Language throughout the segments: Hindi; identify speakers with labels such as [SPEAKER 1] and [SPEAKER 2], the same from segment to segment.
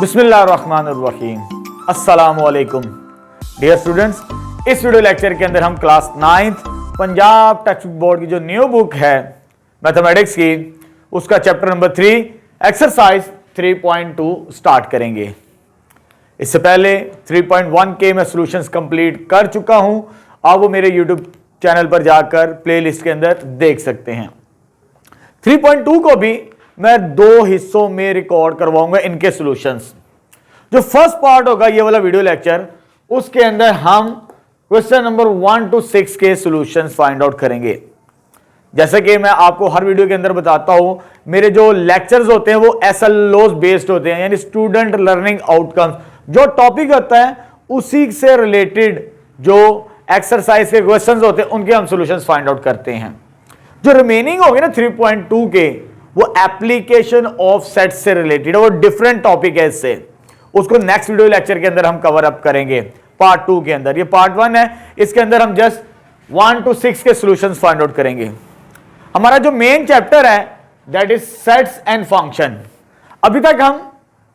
[SPEAKER 1] बिस्मिल्लाहिर्रहमानिर्रहीम। अस्सलामुअलैकुम डियर स्टूडेंट्स, इस वीडियो लेक्चर के अंदर हम class 9th Punjab text book board की जो न्यू बुक है मैथमेटिक्स की, उसका चैप्टर नंबर 3 एक्सरसाइज 3.2 स्टार्ट करेंगे। इससे पहले 3.1 के मैं सॉल्यूशंस कंप्लीट कर चुका हूं। आप वो मेरे यूट्यूब चैनल पर जाकर प्लेलिस्ट के अंदर देख सकते हैं। 3.2 को भी मैं 2 हिस्सों में रिकॉर्ड करवाऊंगा इनके सॉल्यूशंस। जो फर्स्ट पार्ट होगा ये वाला वीडियो लेक्चर, उसके अंदर हम क्वेश्चन नंबर 1 to 6 के सॉल्यूशंस फाइंड आउट करेंगे। जैसे कि मैं आपको हर वीडियो के अंदर बताता हूं, मेरे जो लेक्चर्स होते हैं वो SLOs बेस्ड होते हैं, यानी स्टूडेंट लर्निंग आउटकम्स। जो टॉपिक होता है उसी से रिलेटेड जो एक्सरसाइज के क्वेश्चंस होते हैं उनके हम सॉल्यूशंस फाइंड आउट करते हैं। जो रिमेनिंग होंगे ना 3.2 के, वो एप्लीकेशन ऑफ सेट से रिलेटेड है, वो डिफरेंट टॉपिक है इससे। उसको नेक्स्ट वीडियो लेक्चर के अंदर हम कवर अप करेंगे पार्ट 2 के अंदर। ये पार्ट 1 है, इसके अंदर हम जस्ट 1 to 6 के सॉल्यूशंस फाइंड आउट करेंगे। हमारा जो मेन चैप्टर है that is sets and function. अभी तक हम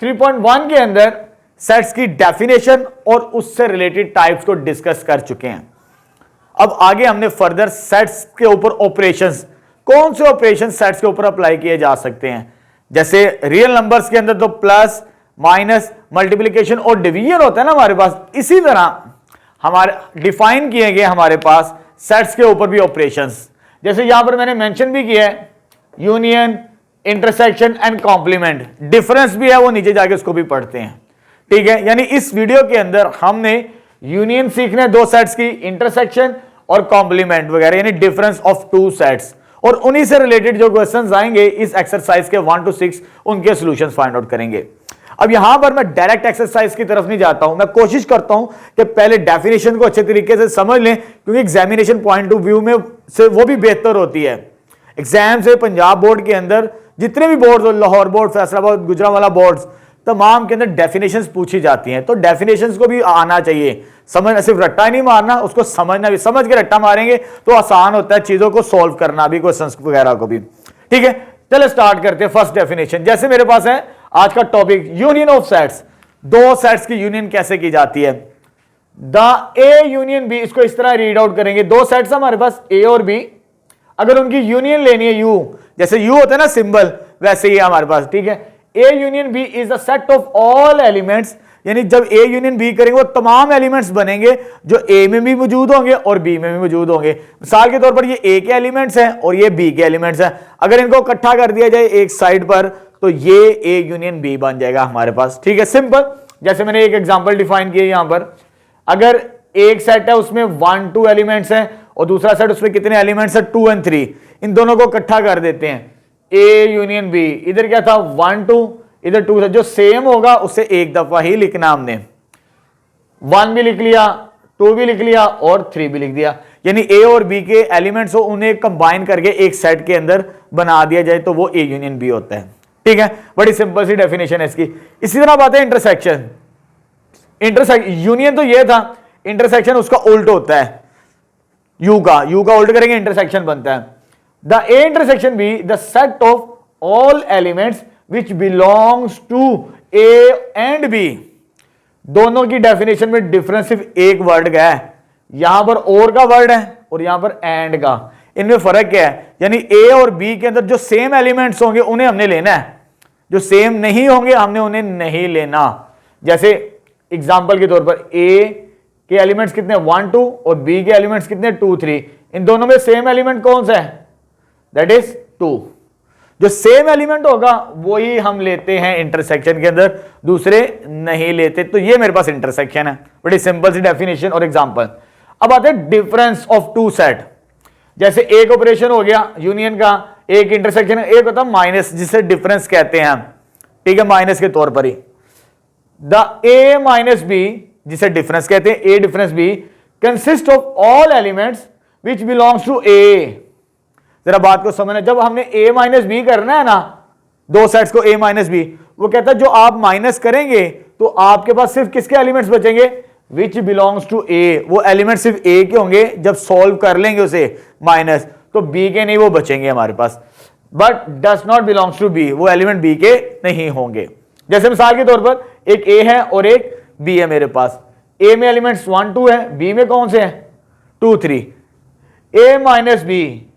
[SPEAKER 1] 3.1 के अंदर सेट्स की डेफिनेशन और उससे रिलेटेड टाइप्स को डिस्कस कर चुके हैं। अब आगे हमने फर्दर सेट्स के ऊपर ऑपरेशंस, कौन से ऑपरेशन सेट्स के ऊपर अप्लाई किए जा सकते हैं। जैसे रियल नंबर्स के अंदर तो प्लस, माइनस, मल्टीप्लिकेशन और डिवीजन होता है ना हमारे पास, इसी तरह हमारे डिफाइन किए गए हमारे पास सेट्स के ऊपर भी ऑपरेशंस। जैसे यहां पर मैंने मेंशन भी किया है union, intersection and complement. Difference भी है, वो नीचे जाके उसको भी पढ़ते हैं। ठीक है, यानी इस वीडियो के अंदर हमने यूनियन सीखने दो सेट्स की, इंटरसेक्शन और कॉम्प्लीमेंट वगैरह, यानी डिफरेंस ऑफ टू सेट्स, और उन्हीं से रिलेटेड जो क्वेश्चंस आएंगे इस एक्सरसाइज के 1 to 6 उनके सॉल्यूशंस फाइंड आउट करेंगे। अब यहां पर मैं डायरेक्ट एक्सरसाइज की तरफ नहीं जाता हूं, मैं कोशिश करता हूं कि पहले डेफिनेशन को अच्छे तरीके से समझ लें, क्योंकि एग्जामिनेशन पॉइंट ऑफ व्यू में से वो भी बेहतर होती है। एग्जाम से पंजाब बोर्ड के अंदर जितने भी बोर्ड हो, लाहौर बोर्ड, फैसलाबाद, गुजरांवाला बोर्ड, तमाम के अंदर डेफिनेशंस पूछी जाती हैं। तो डेफिनेशंस को भी आना चाहिए, समझना, सिर्फ रट्टा नहीं मारना, उसको समझना भी। समझ के रट्टा मारेंगे तो आसान होता है चीजों को सॉल्व करना भी, क्वेश्चंस वगैरह को भी। ठीक है, चलो स्टार्ट करते हैं फर्स्ट डेफिनेशन। जैसे मेरे पास है आज का टॉपिक यूनियन ऑफ सेट्स। दो सेट्स की यूनियन कैसे की जाती है। द ए यूनियन बी, इसको इस तरह रीड आउट करेंगे। दो सेट्स हमारे पास ए और बी, अगर उनकी यूनियन लेनी है यू, जैसे यू होता है ना सिंबल, वैसे ही हमारे पास। ठीक है, A union B is the set of all elements, यानी जब ए यूनियन बी करेंगे वो तमाम एलिमेंट्स बनेंगे जो ए में भी मौजूद होंगे और बी में भी मौजूद होंगे। मिसाल के तौर पर ये ए के एलिमेंट्स हैं और ये बी के एलिमेंट्स हैं। अगर इनको इकट्ठा कर दिया जाए एक साइड पर तो ये ए यूनियन बी बन जाएगा हमारे पास। ठीक है, सिंपल। जैसे मैंने एक एग्जांपल डिफाइन किया यहां पर, अगर एक सेट है उसमें 1 2 एलिमेंट्स हैं और दूसरा सेट उसमें कितने एलिमेंट्स हैं 2 and 3, इन दोनों को इकट्ठा कर देते हैं ए यूनियन बी। इधर क्या था 1 2, इधर 2 था, जो सेम होगा उससे एक दफा ही लिखना हमने। 1 भी लिख लिया, 2 भी लिख लिया और 3 भी लिख दिया, यानी ए और बी के एलिमेंट्स हो उन्हें कंबाइन करके एक सेट के अंदर बना दिया जाए तो वो ए यूनियन बी होता है। ठीक है, बड़ी सिंपल सी डेफिनेशन है इसकी। इसी तरह बात है इंटरसेक्शन। यूनियन तो ये था, इंटरसेक्शन उसका उल्ट होता है यू का उल्ट करेंगे इंटरसेक्शन बनता है। The A intersection be the set of all elements which belongs to A and B। दोनों की डेफिनेशन में डिफरेंस सिर्फ एक वर्ड का है, यहां पर और का वर्ड है और यहां पर एंड का। इनमें फर्क क्या है, यानी ए और बी के अंदर जो सेम एलिमेंट्स होंगे उन्हें हमने लेना है, जो सेम नहीं होंगे हमने उन्हें नहीं लेना। जैसे एग्जांपल के तौर पर ए के एलिमेंट्स कितने 1 2 और बी के एलिमेंट्स कितने 2 3। इन दोनों में सेम एलिमेंट कौन सा है, दैट इज 2। जो सेम एलिमेंट होगा वही हम लेते हैं इंटरसेक्शन के अंदर, दूसरे नहीं लेते। तो ये मेरे पास इंटरसेक्शन है, बड़ी सिंपल सी डेफिनेशन और एग्जांपल। अब आते हैं डिफरेंस ऑफ टू सेट। जैसे एक ऑपरेशन हो गया यूनियन का, एक इंटरसेक्शन, एक होता है माइनस, जिसे डिफरेंस कहते हैं हम। ठीक है, माइनस के तौर पर ही द ए माइनस बी, जिसे डिफरेंस कहते हैं, A difference B consist of all elements which belongs to A. जरा बात को समझना, जब हमने ए माइनस बी करना है ना, दो सेट्स को ए माइनस बी, वो कहता है जो आप माइनस करेंगे तो आपके पास सिर्फ किसके एलिमेंट्स बचेंगे, विच बिलोंग्स टू ए। वो एलिमेंट सिर्फ ए के होंगे, जब सॉल्व कर लेंगे उसे माइनस, तो बी के नहीं वो बचेंगे हमारे पास। But does not belongs to B, वो एलिमेंट बी के नहीं होंगे। जैसे मिसाल के तौर पर एक ए है और एक बी है मेरे पास। ए में एलिमेंट्स 1 2 है, बी में कौन से हैं 2 3। ए माइनस बी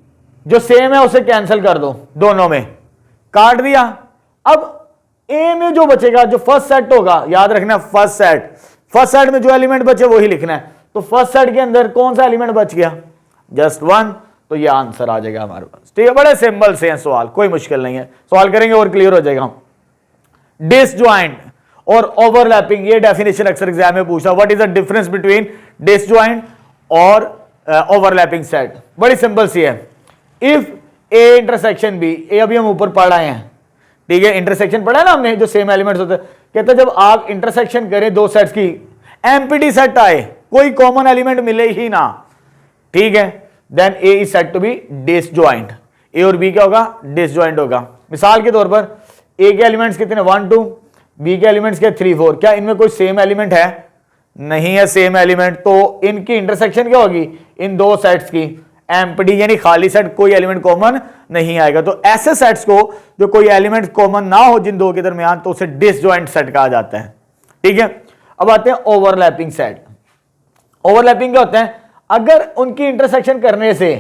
[SPEAKER 1] जो सेम है उसे कैंसिल कर दो, दोनों में काट दिया। अब ए में जो बचेगा, जो फर्स्ट सेट होगा, याद रखना फर्स्ट सेट में जो एलिमेंट बचे वही लिखना है। तो फर्स्ट सेट के अंदर कौन सा एलिमेंट बच गया, जस्ट 1, तो ये आंसर आ जाएगा हमारे पास। ठीक है, बड़े सिंपल से हैं सवाल, कोई मुश्किल नहीं है, सवाल करेंगे और क्लियर हो जाएगा। डिसजॉइंट और ओवरलैपिंग, ये डेफिनेशन अक्सर एग्जाम में पूछा, what is the difference between disjoint और ओवरलैपिंग सेट। बड़ी सिंपल सी है। इफ ए इंटरसेक्शन बी, ए अभी हम ऊपर पढ़ रहे हैं, ठीक है, इंटरसेक्शन पढ़ा है ना हमने, जो सेम एलिमेंट्स होते हैं। कहते हैं जब आप इंटरसेक्शन करें दो सेट्स की, एम्प्टी सेट आए, कोई कॉमन एलिमेंट मिले ही ना, ठीक है, then A is said to be disjoint. A और बी क्या होगा, डिसजॉइंट होगा। मिसाल के तौर पर ए के एलिमेंट्स कितने 1 2, बी के एलिमेंट्स क्या 3 4। क्या इनमें कोई सेम एलिमेंट है, नहीं है सेम एलिमेंट, तो इनकी इंटरसेक्शन क्या होगी, इन दो सेट्स की एम्प्टी यानी खाली सेट, कोई एलिमेंट कॉमन नहीं आएगा। तो ऐसे सेट्स को जो कोई एलिमेंट कॉमन ना हो जिन दो के दरमियान, तो उसे डिसजॉइंट सेट कहा जाता है। ठीक है, अब आते हैं ओवरलैपिंग सेट। ओवरलैपिंग क्या होता है, अगर उनकी इंटरसेक्शन करने से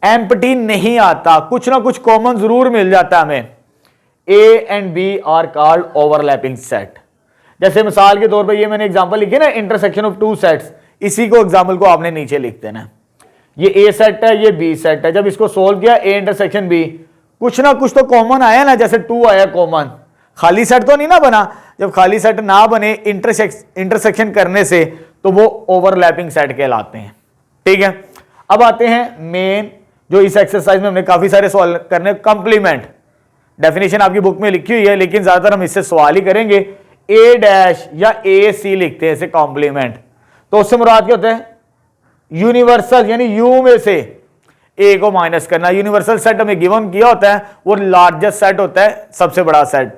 [SPEAKER 1] एम्प्टी नहीं आता, कुछ ना कुछ कॉमन जरूर मिल जाता है हमें, A and B are called overlapping set. जैसे मिसाल के तौर पे ये मैंने एग्जांपल लिखी ना, इंटरसेक्शन ऑफ टू सेट्स, इसी को एग्जांपल को आपने नीचे लिख देना। ये ए सेट है, ये बी सेट है, जब इसको सोल्व किया ए इंटरसेक्शन बी, कुछ ना कुछ तो कॉमन आया ना, जैसे 2 आया कॉमन, खाली सेट तो नहीं ना बना। जब खाली सेट ना बने इंटरसेक्शन करने से, तो वो ओवरलैपिंग सेट कहलाते हैं। ठीक है, अब आते हैं मेन, जो इस एक्सरसाइज में हमने काफी सारे सवाल करने। कंप्लीमेंट डेफिनेशन आपकी बुक में लिखी हुई है, लेकिन ज्यादातर हम इससे सवाल ही करेंगे। ए डैश या ए सी लिखते हैं इसे कॉम्प्लीमेंट, तो उससे मुराद क्या होता है, यूनिवर्सल, यानी यू में से ए को माइनस करना। यूनिवर्सल सेट हमें गिवन किया होता है, वो लार्जेस्ट सेट होता है, सबसे बड़ा सेट।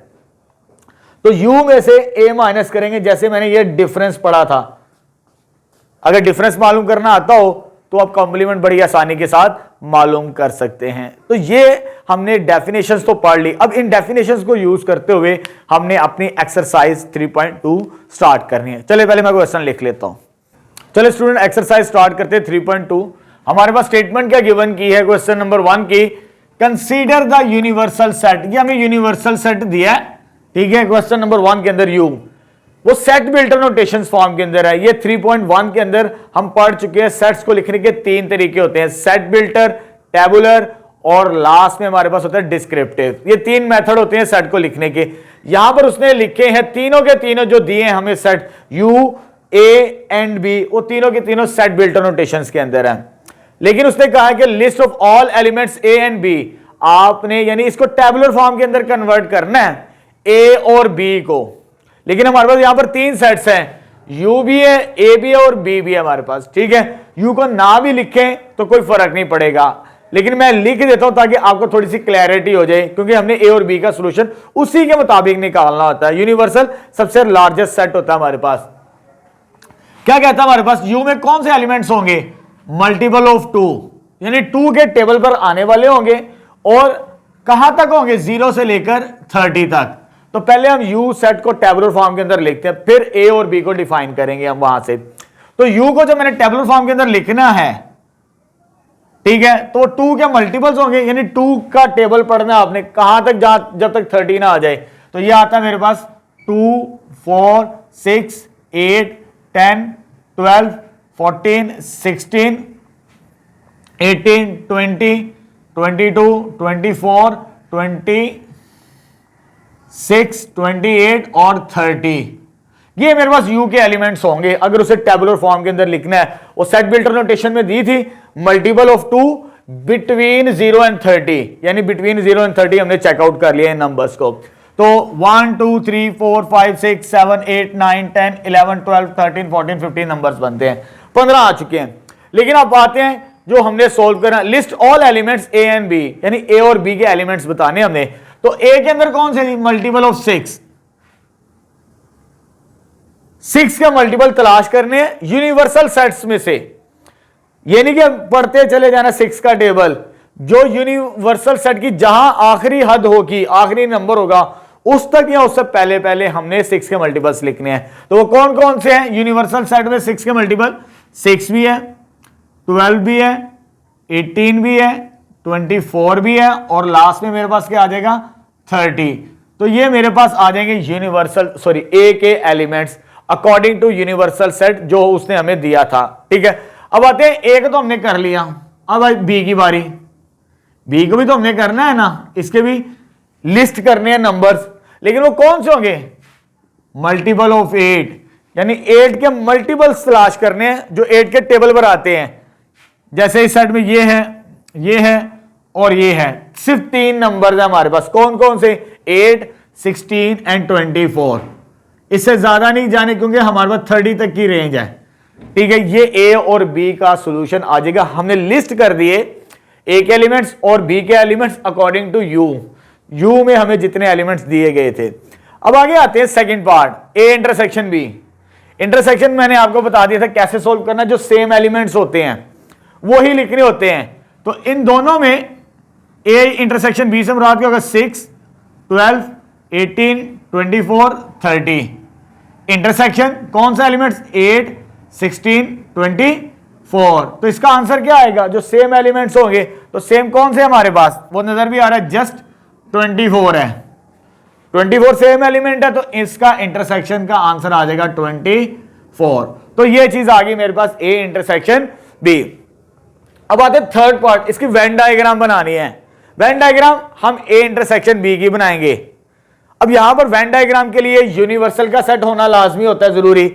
[SPEAKER 1] तो यू में से ए माइनस करेंगे, जैसे मैंने ये डिफरेंस पढ़ा था। अगर डिफरेंस मालूम करना आता हो तो आप कॉम्प्लीमेंट बड़ी आसानी के साथ मालूम कर सकते हैं। तो ये हमने डेफिनेशंस तो पढ़ ली। अब इन डेफिनेशंस को यूज करते हुए हमने अपनी एक्सरसाइज 3.2 स्टार्ट करनी है। चलिए पहले मैं क्वेश्चन लिख लेता हूं। चलिए स्टूडेंट, एक्सरसाइज स्टार्ट करते हैं 3.2। हमारे पास स्टेटमेंट क्या गिवन की है क्वेश्चन नंबर 1 की, कंसीडर द यूनिवर्सल सेट। ये हमें यूनिवर्सल सेट दिया है, ठीक है, क्वेश्चन नंबर 1 के अंदर यू, वो सेट बिल्टर नोटेशंस फॉर्म के अंदर है। ये 3.1 के अंदर हम पढ़ चुके हैं। सेट्स को लिखने के 3 तरीके होते हैं, सेट बिल्टर, टेबुलर और लास्ट में हमारे पास होता है डिस्क्रिप्टिव। ये 3 मेथड होते हैं सेट को लिखने के। यहां पर उसने लिखे हैं तीनों के तीनों जो दिए हैं हमें set U, A and B, वो तीनों के तीनों सेट बिल्टर नोटेशंस के अंदर है। लेकिन उसने कहा कि list of all elements A and B, आपने यानी इसको टेबुलर फॉर्म के अंदर कन्वर्ट करना है ए और बी को। लेकिन हमारे पास यहां पर 3 सेट्स हैं, यू भी है, ए भी है और बी भी है हमारे पास। ठीक है, यू को ना भी लिखें तो कोई फर्क नहीं पड़ेगा, लेकिन मैं लिख देता हूं ताकि आपको थोड़ी सी क्लैरिटी हो जाए, क्योंकि हमने ए और बी का सॉल्यूशन उसी के मुताबिक निकालना होता है। यूनिवर्सल सबसे लार्जेस्ट सेट होता है हमारे पास। क्या कहता है हमारे पास, यू में कौन से एलिमेंट्स होंगे, मल्टीपल ऑफ 2, यानी 2 के टेबल पर आने वाले होंगे, और कहां तक होंगे, 0 से लेकर 30 तक। तो पहले हम यू सेट को टेबुलर फॉर्म के अंदर लिखते हैं, फिर ए और बी को डिफाइन करेंगे हम वहां से। तो यू को जब मैंने टेबुलर फॉर्म के अंदर लिखना है, ठीक है, तो 2 के मल्टीपल्स होंगे, यानी 2 का टेबल पढ़ना आपने कहां तक, जब तक 30 ना आ जाए। तो ये आता है मेरे पास 2 4 6 8 10 12 14 16 18 20 22 24 26 28 और 30, ये मेरे पास यू के एलिमेंट्स होंगे अगर उसे टेबुलर फॉर्म के अंदर लिखना है। वो सेट बिल्टर नोटेशन में दी थी मल्टीपल ऑफ 2 बिटवीन 0 एंड 30, यानी बिटवीन 0 एंड 30 हमने चेकआउट कर लिया इन नंबर्स को। तो 1 2 3 4 5 6 7 8 9 10 11 12 13 14 15 नंबर्स बनते हैं, 15 आ चुके हैं। लेकिन अब आते हैं जो हमने सोल्व करना, list all elements A and B, यानी ए और बी के एलिमेंट्स बताने हमने। तो ए के अंदर कौन से, मल्टीपल ऑफ 6 का मल्टीपल तलाश करने हैं यूनिवर्सल सेट्स में से। ये नहीं कि पढ़ते चले जाना 6 का टेबल, जो यूनिवर्सल सेट की जहां आखिरी हद होगी, आखिरी नंबर होगा, उस तक या उससे पहले पहले हमने 6 के मल्टीपल्स लिखने हैं। तो वो कौन कौन से हैं यूनिवर्सल सेट में 6 के मल्टीपल? 6 भी है, 12 भी है, 18 भी है, 24 भी है और लास्ट में मेरे पास क्या आ जाएगा 30। तो ये मेरे पास आ जाएंगे ए के elements according to universal set जो उसने हमें दिया था। ठीक है, अब आते हैं ए को तो हमने कर लिया, अब बी की बारी। बी को भी तो हमने करना है ना, इसके भी लिस्ट करने हैं नंबर्स, लेकिन वो कौन से होंगे? मल्टीपल ऑफ 8, यानी 8 के मल्टीपल्स तलाश करने हैं जो 8 के टेबल पर आते हैं। जैसे इस सेट में ये है और ये है, सिर्फ 3 नंबर्स हैं हमारे पास। कौन कौन से? 8, 16 एंड 24। इससे ज्यादा नहीं जाने क्योंकि हमारे पास 30 तक की रेंज है। ठीक है, ये ए और बी का सॉल्यूशन आ जाएगा। हमने लिस्ट कर दिए ए के एलिमेंट्स और बी के एलिमेंट्स अकॉर्डिंग टू यू में हमें जितने एलिमेंट्स दिए गए थे। अब आगे आते हैं second part, A intersection B. Intersection मैंने आपको बता दिया था कैसे सोल्व करना, जो सेम एलिमेंट्स होते हैं वो ही लिखने होते हैं। तो इन दोनों में ए इंटरसेक्शन बी से मुराद क्या होगा? 6, 12, 18, 24, 30। इंटरसेक्शन कौन सा एलिमेंट्स? 8, 16, 24। तो इसका आंसर क्या आएगा? जो सेम एलिमेंट्स होंगे, तो सेम कौन से हमारे पास? वो नजर भी आ रहा है, जस्ट 24 है। 24 सेम एलिमेंट है, तो इसका इंटरसेक्शन का आंसर आ जाएगा 24। तो ये चीज आ गई मेरे पास ए इंटरसेक्शन बी। अब आते हैं थर्ड पार्ट, इसकी वेन डायग्राम बनानी है। वेन डायग्राम हम ए इंटरसेक्शन बी की बनाएंगे। अब यहां पर वेन डायग्राम के लिए यूनिवर्सल का सेट होना लाजमी होता है, जरूरी।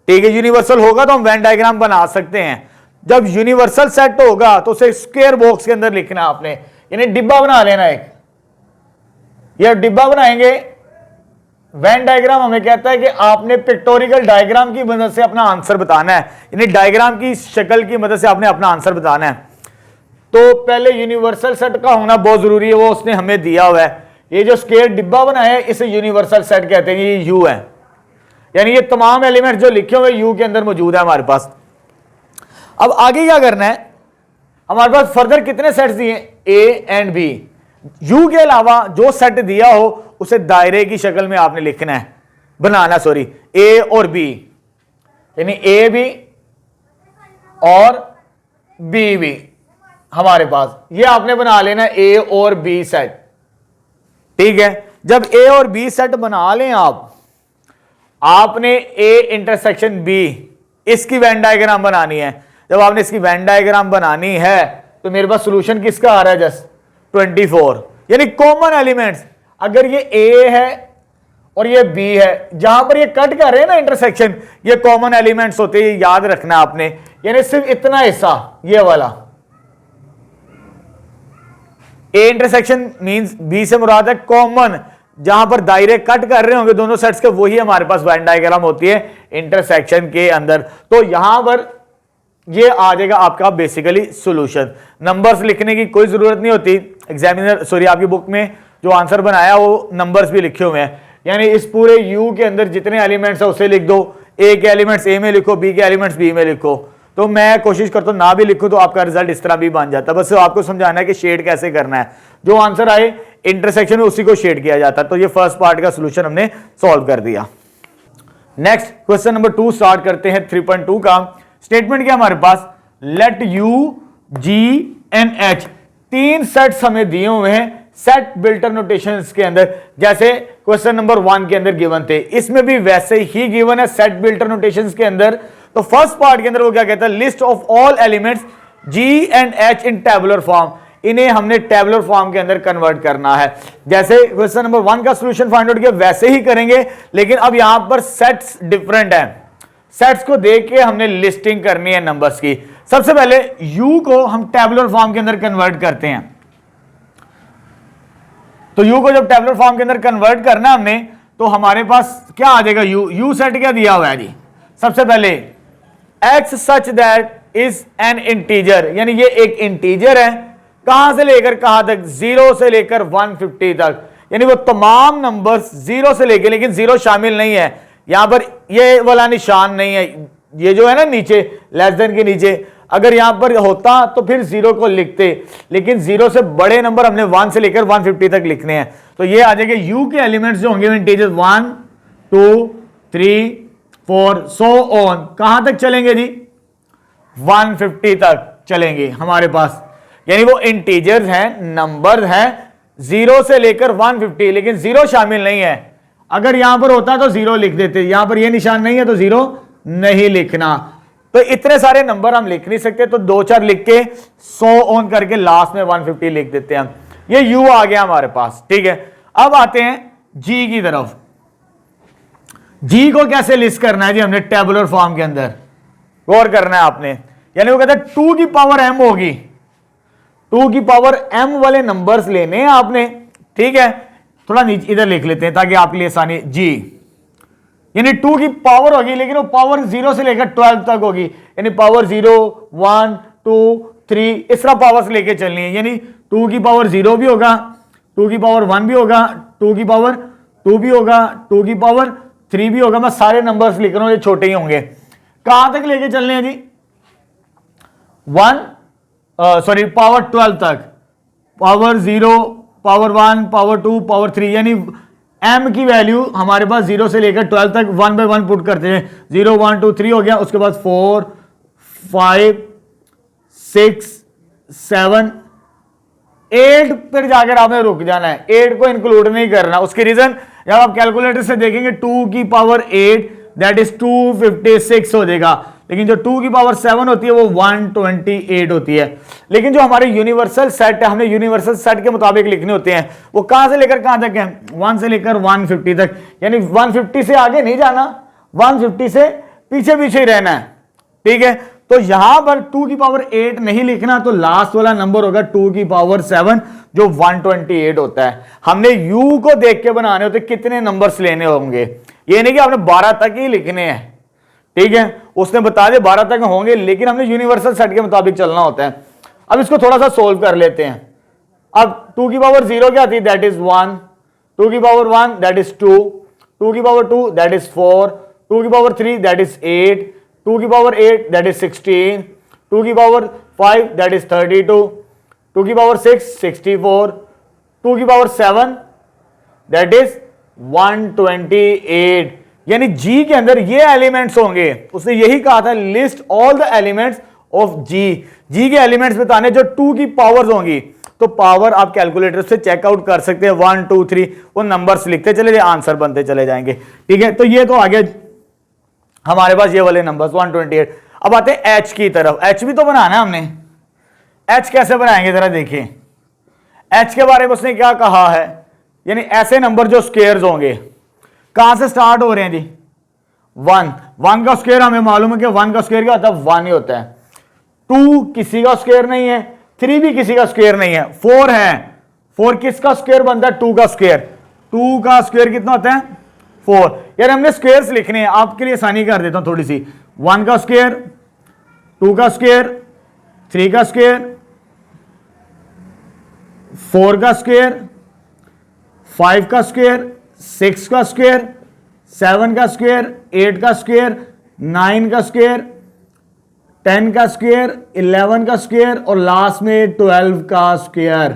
[SPEAKER 1] ठीक है, यूनिवर्सल होगा तो हम वेन डायग्राम बना सकते हैं। जब यूनिवर्सल सेट होगा तो उसे स्क्वायर बॉक्स के अंदर लिखना है आपने, यानी डिब्बा बना लेना एक। यह डिब्बा बनाएंगे। वेन डायग्राम हमें कहता है कि आपने पिक्टोरिकल डायग्राम की मदद से अपना आंसर बताना है, यानी डायग्राम की शक्ल की मदद से आपने अपना आंसर बताना है। तो पहले यूनिवर्सल सेट का होना बहुत जरूरी है, वो उसने हमें दिया हुआ है। ये जो स्क्वायर डिब्बा बनाया है इसे यूनिवर्सल सेट कहते हैं। ये यू है, यानी ये तमाम एलिमेंट जो लिखे हुए यू के अंदर मौजूद है हमारे पास। अब आगे क्या करना है? हमारे पास फर्दर कितने सेट्स दिए? ए एंड बी। यू के अलावा जो सेट दिया हो उसे दायरे की शक्ल में आपने लिखना है, बनाना, सॉरी, ए और बी, यानी ए बी और बी भी हमारे पास, ये आपने बना लेना ए और बी सेट। ठीक है, जब ए और बी सेट बना लें आपने ए इंटरसेक्शन बी, इसकी वेन डायग्राम बनानी है। जब आपने इसकी वेन डायग्राम बनानी है तो मेरे पास सॉल्यूशन किसका आ रहा है? जस्ट 24, यानी कॉमन एलिमेंट्स। अगर ये ए है और ये बी है, जहां पर ये कट कर रहे हैं ना इंटरसेक्शन, ये कॉमन एलिमेंट्स होते हैं, याद रखना आपने। यानी सिर्फ इतना हिस्सा, ये वाला ए इंटरसेक्शन मींस बी से मुराद है कॉमन, जहां पर दायरे कट कर रहे होंगे दोनों सेट्स के, वही हमारे पास वेन डायग्राम होती है इंटरसेक्शन के अंदर। तो यहां पर ये आ जाएगा आपका बेसिकली सॉल्यूशन। नंबर्स लिखने की कोई जरूरत नहीं होती, एग्जामिनर सॉरी आपकी बुक में जो आंसर बनाया वो नंबर्स भी लिखे हुए हैं। यानी इस पूरे यू के अंदर जितने एलिमेंट्स है उसे लिख दो, ए के एलिमेंट्स ए में लिखो, बी के एलिमेंट्स बी में लिखो। तो मैं कोशिश करता हूं ना भी लिखूं तो आपका रिजल्ट इस तरह भी बन जाता है। बस आपको समझाना है कि शेड कैसे करना है, जो आंसर आए इंटरसेक्शन में उसी को शेड किया जाता है। तो ये फर्स्ट पार्ट का सॉल्यूशन हमने सॉल्व कर दिया। नेक्स्ट क्वेश्चन नंबर 2 स्टार्ट करते हैं 3.2 का। स्टेटमेंट क्या हमारे पास? Let U G and H, 3 sets हमें दिए हुए हैं सेट बिल्टर नोटेशंस के अंदर, जैसे क्वेश्चन नंबर 1 के अंदर गिवन थे, इसमें भी वैसे ही गिवन है सेट बिल्टर नोटेशंस के अंदर। तो फर्स्ट पार्ट के अंदर वो क्या कहता है? List of all elements G and H in tabular form, इन्हें हमने टेबुलर फॉर्म के अंदर कन्वर्ट करना है। जैसे क्वेश्चन नंबर 1 का सॉल्यूशन फाइंड आउट किया वैसे ही करेंगे, लेकिन अब यहां पर सेट्स डिफरेंट हैं। सेट्स को देख के हमने लिस्टिंग करनी है नंबर्स की। सबसे पहले u को हम टेबुलर फॉर्म के अंदर कन्वर्ट करते हैं। तो u को जब टेबुलर फॉर्म के अंदर कन्वर्ट करना हमने, तो हमारे पास क्या आ जाएगा? u सेट क्या दिया हुआ है जी? सबसे पहले x such that is an integer, यानी ये एक इंटीजर है। कहां से लेकर कहां तक? 0 से लेकर 150 तक, यानी वो तमाम नंबर्स 0 से लेकर, लेकिन 0 शामिल नहीं है यहां पर, ये वाला निशान नहीं है, ये जो है ना नीचे लेस देन के नीचे, अगर यहां पर होता तो फिर 0 को लिखते, लेकिन 0 से बड़े नंबर हमने 1 से लेकर 150 तक लिखने हैं। तो ये आ जाएगा u के एलिमेंट्स जो होंगे इंटीजर 1 2 3 4 सो ऑन, कहां तक चलेंगे जी? 150 तक चलेंगे हमारे पास। यानी वो इंटीजर्स हैं, नंबर हैं 0 से लेकर 150, लेकिन 0 शामिल नहीं है। अगर यहां पर होता तो 0 लिख देते, यहां पर ये निशान नहीं है तो 0 नहीं लिखना। तो इतने सारे नंबर हम लिख नहीं सकते, तो 2-4 लिख के 100 ऑन करके लास्ट में 150 लिख देते हैं। ये u आ गया हमारे पास, ठीक है। अब आते हैं g की तरफ। g को कैसे लिस्ट करना है जी हमने टेबुलर फॉर्म के अंदर, गौर करना है आपने। यानी वो कहता है 2 की पावर m होगी, 2 की पावर m वाले नंबर्स लेने हैं आपने, ठीक है। थोड़ा नीचे इधर लिख लेते हैं ताकि आपके लिए आसानी। g यानी 2 की पावर होगी, लेकिन वो पावर 0 से लेकर 12 तक होगी, यानी पावर 0 1 2 3 इस तरह पावर्स लेके चलनी है। यानी 2 की पावर 0 भी होगा, 2 की पावर 1 भी होगा, 2 की पावर 2 भी होगा, 2 की पावर 3 भी होगा। मैं सारे नंबर्स लिख रहा हूं, ये छोटे ही होंगे। कहां तक लेके चलने हैं जी? पावर 12 तक, पावर 0 पावर 1 पावर 2 पावर 3, यानी m की वैल्यू हमारे पास 0 से लेकर 12 तक 1 बाय 1 पुट करते हैं। 0 1 2 3 हो गया, उसके बाद 4 5 6 7 8 पर जाकर आपने रुक जाना है, 8 को इंक्लूड नहीं करना। उसकी रीजन जब आप कैलकुलेटर से देखेंगे 2 की पावर 8 दैट इज 256 हो जाएगा, लेकिन जो 2 की पावर 7 होती है वो 128 होती है। लेकिन जो हमारे यूनिवर्सल सेट है, हमने यूनिवर्सल सेट के मुताबिक लिखने होते हैं, वो कहां से लेकर कहां तक है? 1 से लेकर 150 तक, यानी 150 से आगे नहीं जाना, 150 से पीछे पीछे ही रहना है, ठीक है। तो यहां पर 2 की पावर 8 नहीं लिखना, तो लास्ट वाला नंबर होगा 2 की पावर 7 जो 128 होता है। हमने u को देख के बनाने होते कितने नंबर्स लेने होंगे, ये नहीं कि आपने 12 तक ही लिखने हैं, ठीक है। उसने बता दिया 12 तक होंगे, लेकिन हमने यूनिवर्सल सेट के मुताबिक चलना होता है। अब इसको थोड़ा सा सोल्व कर लेते हैं। अब 2 की पावर 0 क्या थी? दैट इज 1, 2 की पावर 1 दैट इज 2, 2 की पावर 2 दैट इज 4, 2 की पावर 3 दैट इज 8, 2 की पावर 8 दैट इज 16, 2 की पावर 5 दैट इज 32, 2 की पावर 6 64, 2 की पावर 7 दैट इज 128। यानी g के अंदर ये एलिमेंट्स होंगे। उसने यही कहा था list all the elements of g के एलिमेंट्स बताने जो 2 की पावर्स होंगी। तो पावर आप कैलकुलेटर से चेकआउट कर सकते हैं, 1 2 3 वो नंबर्स लिखते चले जाए, आंसर बनते चले जाएंगे, ठीक है। तो ये तो आगे हमारे पास ये वाले नंबर्स 128। अब आते हैं h की तरफ। h भी तो बनाना है हमने। h कैसे बनाएंगे जरा देखिए। h के बारे में उसने क्या कहा है, यानी ऐसे नंबर जो स्क्वेयर्स होंगे, कहां से स्टार्ट हो रहे हैं जी? 1 का स्क्वायर हमें मालूम है कि 1 का स्क्वायर क्या होता है? 1 ही होता है। 2 किसी का स्क्वायर नहीं है, 3 भी किसी का स्क्वायर नहीं है, 4 है। 4 किसका स्क्वायर बनता है? 2 का स्क्वायर। 2 का स्क्वायर कितना होता है? 4। यार हमने स्क्वायर्स लिखने हैं, आपके लिए आसानी कर देता हूं थोड़ी सी। 1 का स्क्वायर, 2 का स्क्वायर, 3 का स्क्वायर, 4 का स्क्वायर, 5 का स्क्वायर, 6 का स्क्वायर, 7 का स्क्वायर, 8 का स्क्वायर, 9 का स्क्वायर, 10 का स्क्वायर, 11 का स्क्वायर और लास्ट में 12 का स्क्वायर।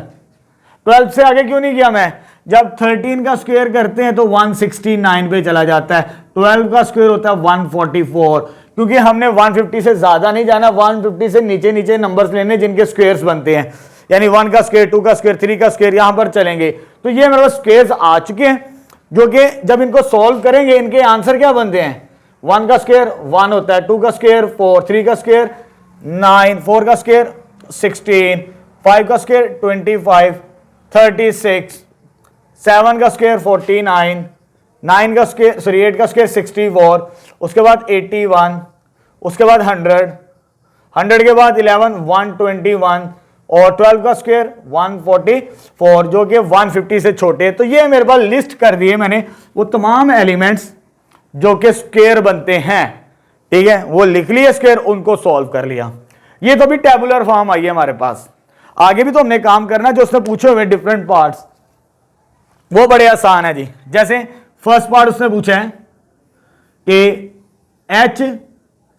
[SPEAKER 1] 12 से आगे क्यों नहीं किया मैं? जब 13 का स्क्वायर करते हैं तो 169 पे चला जाता है। 12 का स्क्वायर होता है 144, क्योंकि हमने 150 से ज्यादा नहीं जाना, 150 से नीचे नीचे नंबर्स लेने जिनके स्क्वायर्स बनते हैं। यानी 1 का स्क्वायर, 2 का स्क्वायर, 3 का स्क्वायर, यहां पर चलेंगे। तो ये मेरे पास स्क्वायर्स आ चुके हैं, जो कि जब इनको सॉल्व करेंगे इनके आंसर क्या बनते हैं? 1 का स्क्वायर 1 होता है, 2 का स्क्वायर 4, 3 का स्क्वायर 9, 4 का स्क्वायर 16, 5 का स्क्वायर 25, 36, 7 का स्क्वायर 49, 9 का स्क्वायर 8 का स्क्वायर 64, उसके बाद 81, उसके बाद 100 के बाद 11 121 और 12 का स्क्वायर 144, जो कि 150 से छोटे है। तो ये मेरे पास लिस्ट कर दिए मैंने वो तमाम एलिमेंट्स जो कि स्क्वायर बनते हैं, ठीक है, वो लिख लिए स्क्वायर, उनको सॉल्व कर लिया। ये तो भी टेबुलर फॉर्म आई है हमारे पास। आगे भी तो हमने काम करना, जो उसने पूछे हुए डिफरेंट पार्ट्स वो बड़े आसान है जी। जैसे फर्स्ट पार्ट उसने पूछा है कि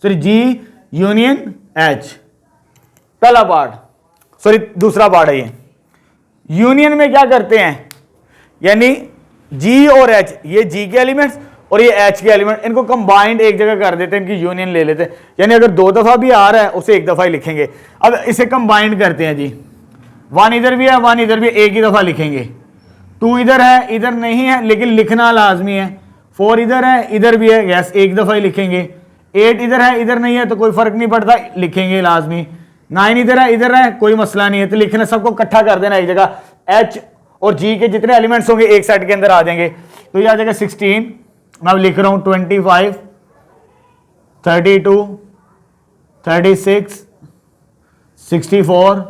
[SPEAKER 1] G यूनियन H, पहला पार्ट, सॉरी दूसरा पार्ट है ये। यूनियन में क्या करते हैं, यानी जी और एच, ये जी के एलिमेंट्स और ये एच के एलिमेंट, इनको कंबाइंड एक जगह कर देते हैं, इनकी यूनियन ले लेते हैं। यानी अगर 2 दफा भी आ रहा है उसे एक दफा ही लिखेंगे। अब इसे कंबाइंड करते हैं जी, 1 इधर भी है 1 इधर भी, एक ही दफा लिखेंगे। 2 इधर है इधर नहीं है लेकिन लिखना लाजमी है। 4 इधर है इधर भी है, यस एक दफा ही लिखेंगे। 8 इधर है इधर नहीं है तो कोई फर्क नहीं पड़ता, लिखेंगे लाजमी। 9 इधर है कोई मसला नहीं है, तो लिखना सबको इकट्ठा कर देना एक जगह। एच और जी के जितने एलिमेंट्स होंगे एक सेट के अंदर आ जाएंगे। तो ये आ जाएगा 16, मैं लिख रहा हूं 25, 32, 36, 64,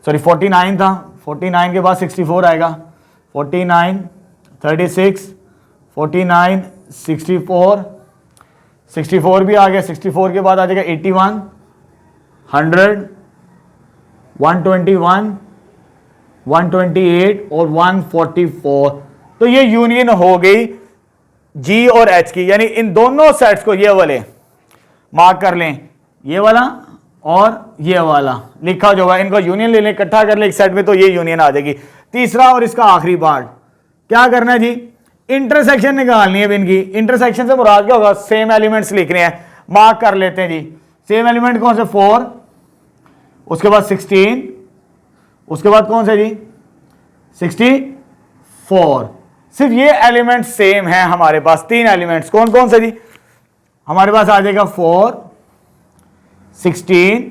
[SPEAKER 1] सॉरी 49 था, 49 के बाद 64 आएगा। 49, 36, 49, 64, 64 भी आ गया। 64 के बाद आ जाएगा 81, 100, 121, 128 और 144। तो ये यूनियन हो गई जी और एच की, यानी इन दोनों सेट्स को ये वाले मार्क कर लें, ये वाला और ये वाला लिखा जो है, इनको यूनियन ले लें, इकट्ठा कर लें एक सेट में, तो ये यूनियन आ जाएगी। तीसरा और इसका आखिरी पार्ट क्या करना है जी, इंटरसेक्शन निकालनी है इनकी। इंटरसेक्शन से मुराद क्या होगा, सेम एलिमेंट्स लिखने हैं, मार्क कर लेते हैं जी। सेम एलिमेंट कौन से, 4, उसके बाद 16, उसके बाद कौन सा जी 64। सिर्फ ये एलिमेंट सेम है हमारे पास, 3 एलिमेंट्स कौन कौन से जी, हमारे पास आ जाएगा 4, 16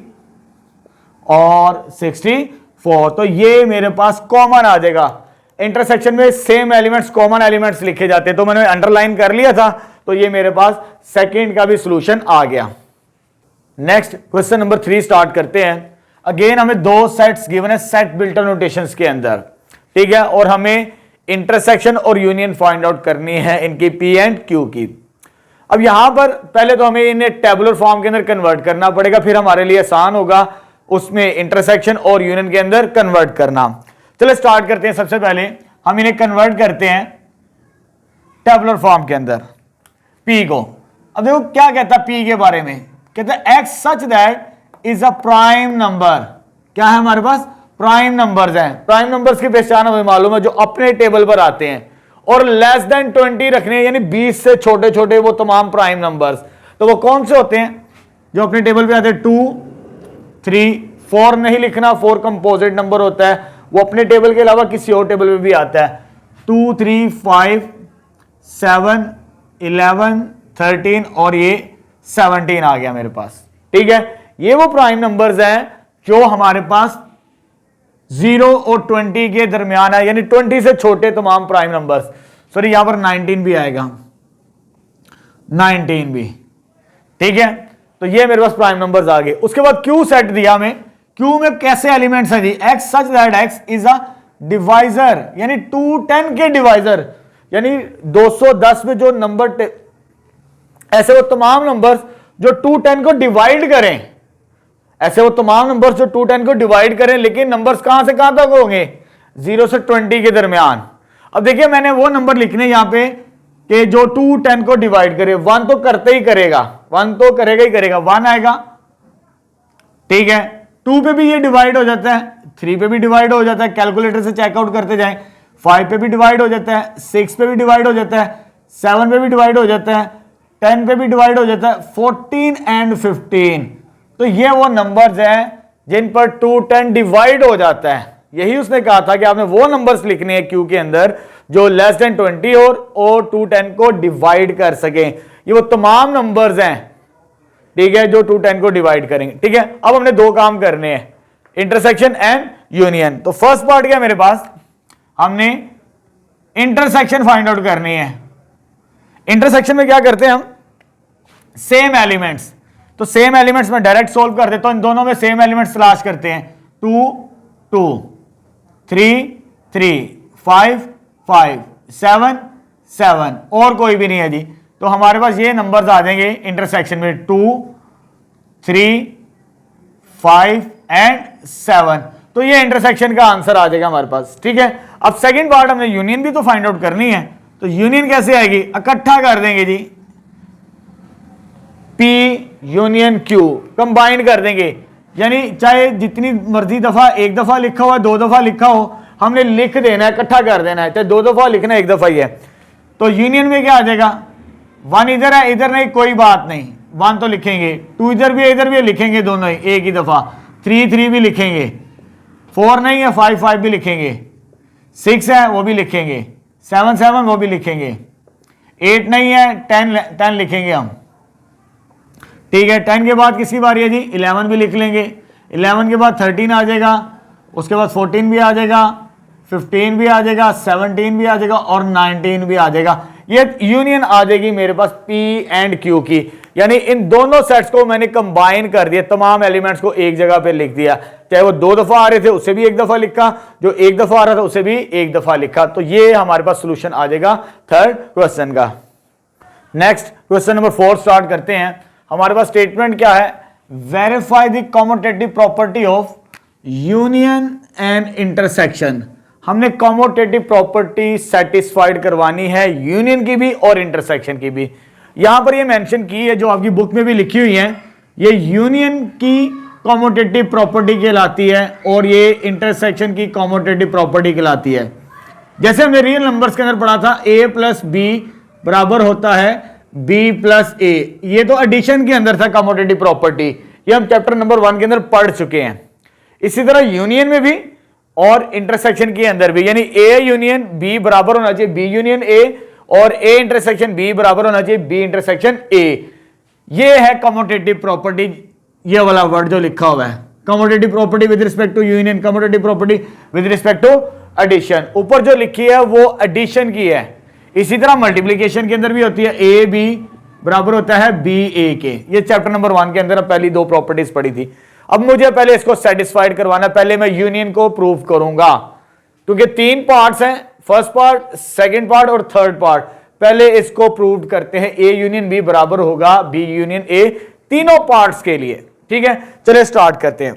[SPEAKER 1] और 64। तो ये मेरे पास कॉमन आ जाएगा। इंटरसेक्शन में सेम एलिमेंट्स कॉमन एलिमेंट्स लिखे जाते हैं, तो मैंने अंडरलाइन कर लिया था, तो ये मेरे पास सेकंड का भी सॉल्यूशन आ गया। नेक्स्ट क्वेश्चन नंबर 3 स्टार्ट करते हैं। अगेन हमें 2 सेट्स गिवन है सेट बिल्टर नोटेशंस के अंदर, ठीक है, और हमें इंटरसेक्शन और यूनियन फाइंड आउट करनी है इनकी पी एंड क्यू की। अब यहां पर पहले तो हमें इन्हें टेबुलर फॉर्म के अंदर कन्वर्ट करना पड़ेगा, फिर हमारे लिए आसान होगा उसमें इंटरसेक्शन और यूनियन के अंदर कन्वर्ट करना। चलो स्टार्ट करते हैं। सबसे पहले हम इन्हें कन्वर्ट करते हैं टेबुलर फॉर्म के अंदर पी को। अब देखो क्या कहता है पी के बारे में, कहता है x such that is a prime number. क्या है हमारे पास, प्राइम नंबर्स हैं। प्राइम नंबर्स की पहचान हमें मालूम है, जो अपने टेबल पर आते हैं और लेस देन 20 रखने, यानी 20 से छोटे छोटे वो तमाम प्राइम नंबर्स। तो वो कौन से होते हैं जो अपने टेबल पे आते हैं, 2, 3, 4 नहीं लिखना, 4 कंपोजिट नंबर होता है, वो अपने टेबल के अलावा किसी और टेबल पे भी आता है। 2, 3, 5, 7, 11, 13 और ये 17 आ गया मेरे पास, ठीक है। ये वो प्राइम नंबर्स हैं जो हमारे पास 0 और 20 के दरमियान है, यानी 20 से छोटे तमाम प्राइम नंबर्स। सॉरी यहां पर 19 भी आएगा, 19 भी, ठीक है। तो ये मेरे पास प्राइम नंबर्स आ गए। उसके बाद क्यू सेट दिया हमें, क्यू में कैसे एलिमेंट्स हैं G, x such that x is a divisor, यानी 210 के डिवाइजर, यानी 210 में जो नंबर, ऐसे वो तमाम नंबर्स जो 210 को डिवाइड करें, ऐसे वो तमाम नंबर्स जो 210 को डिवाइड करें, लेकिन नंबर्स कहां से कहां तक होंगे, 0 से 20 के दरमियान। अब देखिए मैंने वो नंबर लिखने यहां पे कि जो 210 को डिवाइड करे, 1 तो करते ही करेगा, 1 तो करेगा ही करेगा, 1 आएगा, ठीक है। 2 पे भी ये डिवाइड हो जाता है, 3 पे भी डिवाइड हो जाता है, कैलकुलेटर से चेकआउट करते जाएं। 5 पे भी डिवाइड हो जाता है, 6 पे भी डिवाइड हो जाता है, 7 पे भी डिवाइड हो जाता है, 10 पे भी डिवाइड हो जाता है, 14 एंड 15। तो ये वो नंबर्स हैं जिन पर 210 डिवाइड हो जाता है। यही उसने कहा था कि आपने वो नंबर्स लिखने हैं क्यू के अंदर जो लेस देन 20 और 210 को डिवाइड कर सकें। ये वो तमाम नंबर्स हैं, ठीक है, जो 210 को डिवाइड करेंगे, ठीक है। अब हमने 2 काम करने हैं, इंटरसेक्शन एंड यूनियन। तो फर्स्ट पार्ट क्या मेरे पास, हमने इंटरसेक्शन फाइंड आउट करनी है। इंटरसेक्शन में क्या करते हैं हम, सेम एलिमेंट्स, तो सेम एलिमेंट्स में डायरेक्ट सोल्व कर देता हूं। इन दोनों में सेम एलिमेंट्स तलाश करते हैं, 2, 2, 3, 3, 5, 5, 7, 7 और कोई भी नहीं है जी। तो हमारे पास ये नंबर्स आ जाएंगे इंटरसेक्शन में, 2, 3, 5 एंड 7। तो ये इंटरसेक्शन का आंसर आ जाएगा हमारे पास, ठीक है। अब सेकंड पार्ट हमने यूनियन भी तो फाइंड आउट करनी है, तो यूनियन कैसे आएगी, इकट्ठा कर देंगे जी, P यूनियन Q कंबाइन कर देंगे। यानी चाहे जितनी मर्जी दफा, एक दफा लिखा हुआ, दो दफा लिखा हो, हमने लिख देना है, इकट्ठा कर देना है, चाहे दो दफा लिखना है, एक दफा ही है। तो यूनियन में क्या आ जाएगा, 1 इधर है, इधर नहीं, कोई बात नहीं, 1 तो लिखेंगे, 2 इधर भी है, इधर भी है, लिखेंगे दोनों ही एक ही दफा, 3 भी लिखेंगे, 4 नहीं है, 5 भी लिखेंगे, 6 है वो भी लिखेंगे, 7 वो भी लिखेंगे, 8 नहीं है, 10 लिखेंगे हम। ठीक है, 10 के बाद किसकी बारी है जी, 11 भी लिख लेंगे, 11 के बाद 13 आ जाएगा, उसके बाद 14 भी आ जाएगा, 15 भी आ जाएगा, 17 भी आ जाएगा और 19 भी आ जाएगा। ये यूनियन आ जाएगी मेरे पास P एंड Q की, यानी इन दोनों सेट्स को मैंने कंबाइन कर दिया, तमाम एलिमेंट्स को एक जगह पे लिख दिया, चाहे वो 2 दफा आ रहे थे उसे भी एक दफा लिखा, जो एक दफा आ रहा था उसे भी एक दफा लिखा। तो ये हमारे पास सोल्यूशन आ जाएगा थर्ड क्वेश्चन का। नेक्स्ट क्वेश्चन नंबर 4 स्टार्ट करते हैं। हमारे पास स्टेटमेंट क्या है, verify the commutative property of union and intersection. हमने कॉम्यूटेटिव प्रॉपर्टी सेटिस्फाइड करवानी है यूनियन की भी और इंटरसेक्शन की भी। यहां पर ये मेंशन की है, जो आपकी बुक में भी लिखी हुई है, ये यूनियन की कॉम्यूटेटिव प्रॉपर्टी कहलाती है और ये इंटरसेक्शन की कॉम्यूटेटिव प्रॉपर्टी कहलाती है। जैसे हमने रियल नंबर्स के अंदर पढ़ा था, a प्लस बी बराबर होता है b प्लस ए, ये तो एडिशन के अंदर था कॉम्यूटेटिव प्रॉपर्टी, ये हम चैप्टर नंबर 1 के अंदर पढ़ चुके हैं। इसी तरह यूनियन में भी और इंटरसेक्शन के अंदर भी, यानी a यूनियन b बराबर होना चाहिए b यूनियन a और a इंटरसेक्शन b बराबर होना चाहिए b इंटरसेक्शन a। ये है कॉम्यूटेटिव प्रॉपर्टी, ये वाला वर्ड जो लिखा हुआ है, commutative property with respect to union, commutative property with respect to addition. ऊपर जो लिखी है वो एडिशन की है। इसी तरह मल्टीप्लिकेशन के अंदर भी होती है, ए बी बराबर होता है बी ए के। ये चैप्टर नंबर 1 के अंदर पहली 2 प्रॉपर्टीज पढ़ी थी। अब मुझे पहले इसको सेटिस्फाइड करवाना, पहले मैं यूनियन को प्रूव करूंगा, क्योंकि 3 पार्ट्स हैं, फर्स्ट पार्ट, सेकंड पार्ट और थर्ड पार्ट। पहले इसको प्रूव करते हैं, ए यूनियन बी बराबर होगा बी यूनियन ए, तीनों पार्ट्स के लिए। ठीक है, चलिए स्टार्ट करते हैं।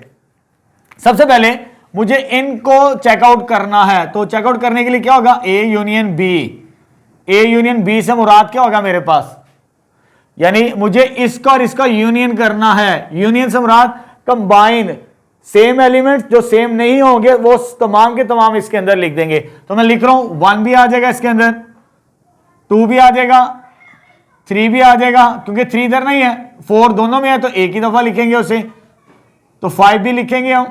[SPEAKER 1] सबसे पहले मुझे इनको चेकआउट करना है, तो चेकआउट करने के लिए क्या होगा, A union B, A union B से मुराद क्या होगा मेरे पास, यानी मुझे इसका और इसका यूनियन करना है। यूनियन से मुराद कंबाइन, सेम एलिमेंट्स जो सेम नहीं होंगे वो तमाम के तमाम इसके अंदर लिख देंगे। तो मैं लिख रहा हूं 1 भी आ जाएगा इसके अंदर, 2 भी आ जाएगा, 3 भी आ जाएगा, क्योंकि 3 इधर नहीं है, 4 दोनों में है तो एक ही दफा लिखेंगे उसे, तो 5 भी लिखेंगे हम,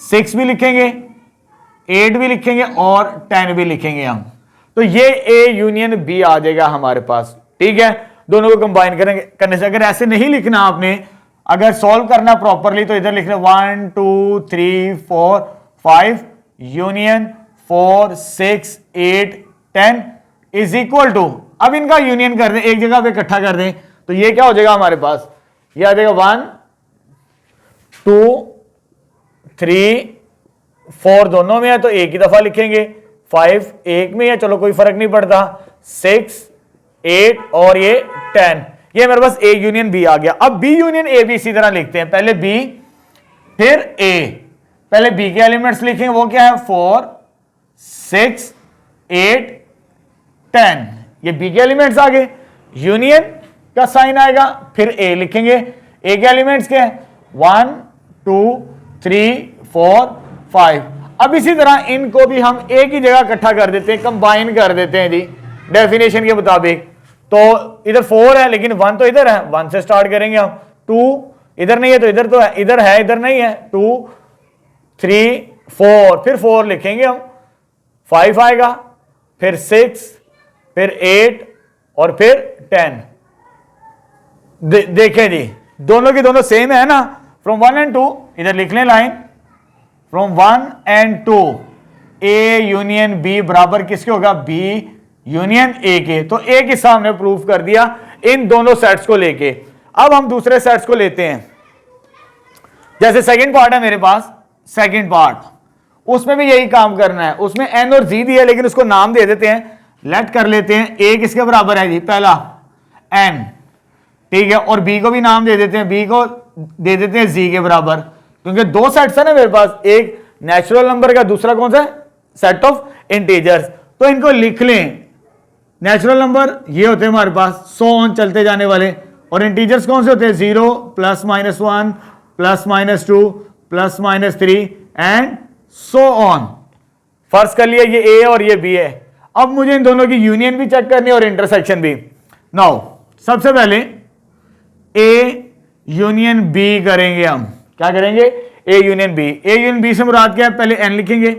[SPEAKER 1] 6 भी लिखेंगे, 8 भी लिखेंगे और 10 भी लिखेंगे हम। तो ये ए यूनियन बी आ जाएगा हमारे पास। ठीक है, दोनों को कंबाइन करेंगे, करने से। अगर ऐसे नहीं लिखना आपने, अगर सॉल्व करना प्रॉपरली, तो इधर लिखना 1 2 3 4 5 यूनियन 4 6 8 10 इज इक्वल टू, अब इनका यूनियन कर दें, एक जगह पे इकट्ठा कर दें, तो ये क्या हो जाएगा हमारे पास, ये आ जाएगा 1 2 3 4 दोनों में है तो एक ही दफा लिखेंगे, 5 एक में है, चलो कोई फर्क नहीं पड़ता, 6 8 और ये 10, ये मेरे पास ए यूनियन बी आ गया। अब बी यूनियन ए भी इसी तरह लिखते हैं, पहले बी फिर ए, पहले बी के एलिमेंट्स लिखेंगे, वो क्या है 4 6 8 10, ये बी के एलिमेंट्स आ गए, यूनियन का साइन आएगा, फिर ए लिखेंगे, ए के एलिमेंट्स क्या है 1 2 3 4 5। अब इसी तरह इनको भी हम एक ही जगह इकट्ठा कर देते हैं, कंबाइन कर देते हैं जी डेफिनेशन के मुताबिक। तो इधर 4 है लेकिन 1 तो इधर है, 1 से स्टार्ट करेंगे हम, 2 इधर नहीं है तो इधर तो है, इधर है इधर नहीं है, 2 3 4 फिर 4 लिखेंगे हम, 5 आएगा, फिर 6 फिर 8 और फिर 10। देखें जी दोनों की दोनों सेम है ना, फ्रॉम 1 एंड 2 इधर लिख लें line, from 1 and 2 A union B बराबर किसके होगा, बी यूनियन ए के। तो एक हिस्सा हमने प्रूफ कर दिया इन दोनों सेट्स को लेके। अब हम दूसरे सेट्स को लेते हैं, जैसे सेकंड पार्ट है मेरे पास, सेकंड पार्ट उसमें भी यही काम करना है, उसमें एन और जी दिया है लेकिन उसको नाम दे देते हैं, लेट कर लेते हैं, ए किसके बराबर है जी, पहला एन, ठीक है, और बी को भी नाम दे देते हैं, बी को दे देते हैं जी के बराबर, क्योंकि 2 सेट्स है ना मेरे पास, एक नेचुरल नंबर का, दूसरा कौन सा है, सेट ऑफ इंटीजर्स। तो इनको लिख लें, नेचुरल नंबर ये होते हैं हमारे पास 100 चलते जाने वाले, और इंटीजर्स कौन से होते हैं 0 plus minus 1 plus minus 2 plus minus 3 and so on. फर्ज कर लिया ये ए और ये बी है। अब मुझे इन दोनों की यूनियन भी चेक करनी है और इंटरसेक्शन भी। नाउ सबसे पहले ए यूनियन बी करेंगे हम। क्या करेंगे? A union B. A union B से मुराद क्या है? पहले एन लिखेंगे,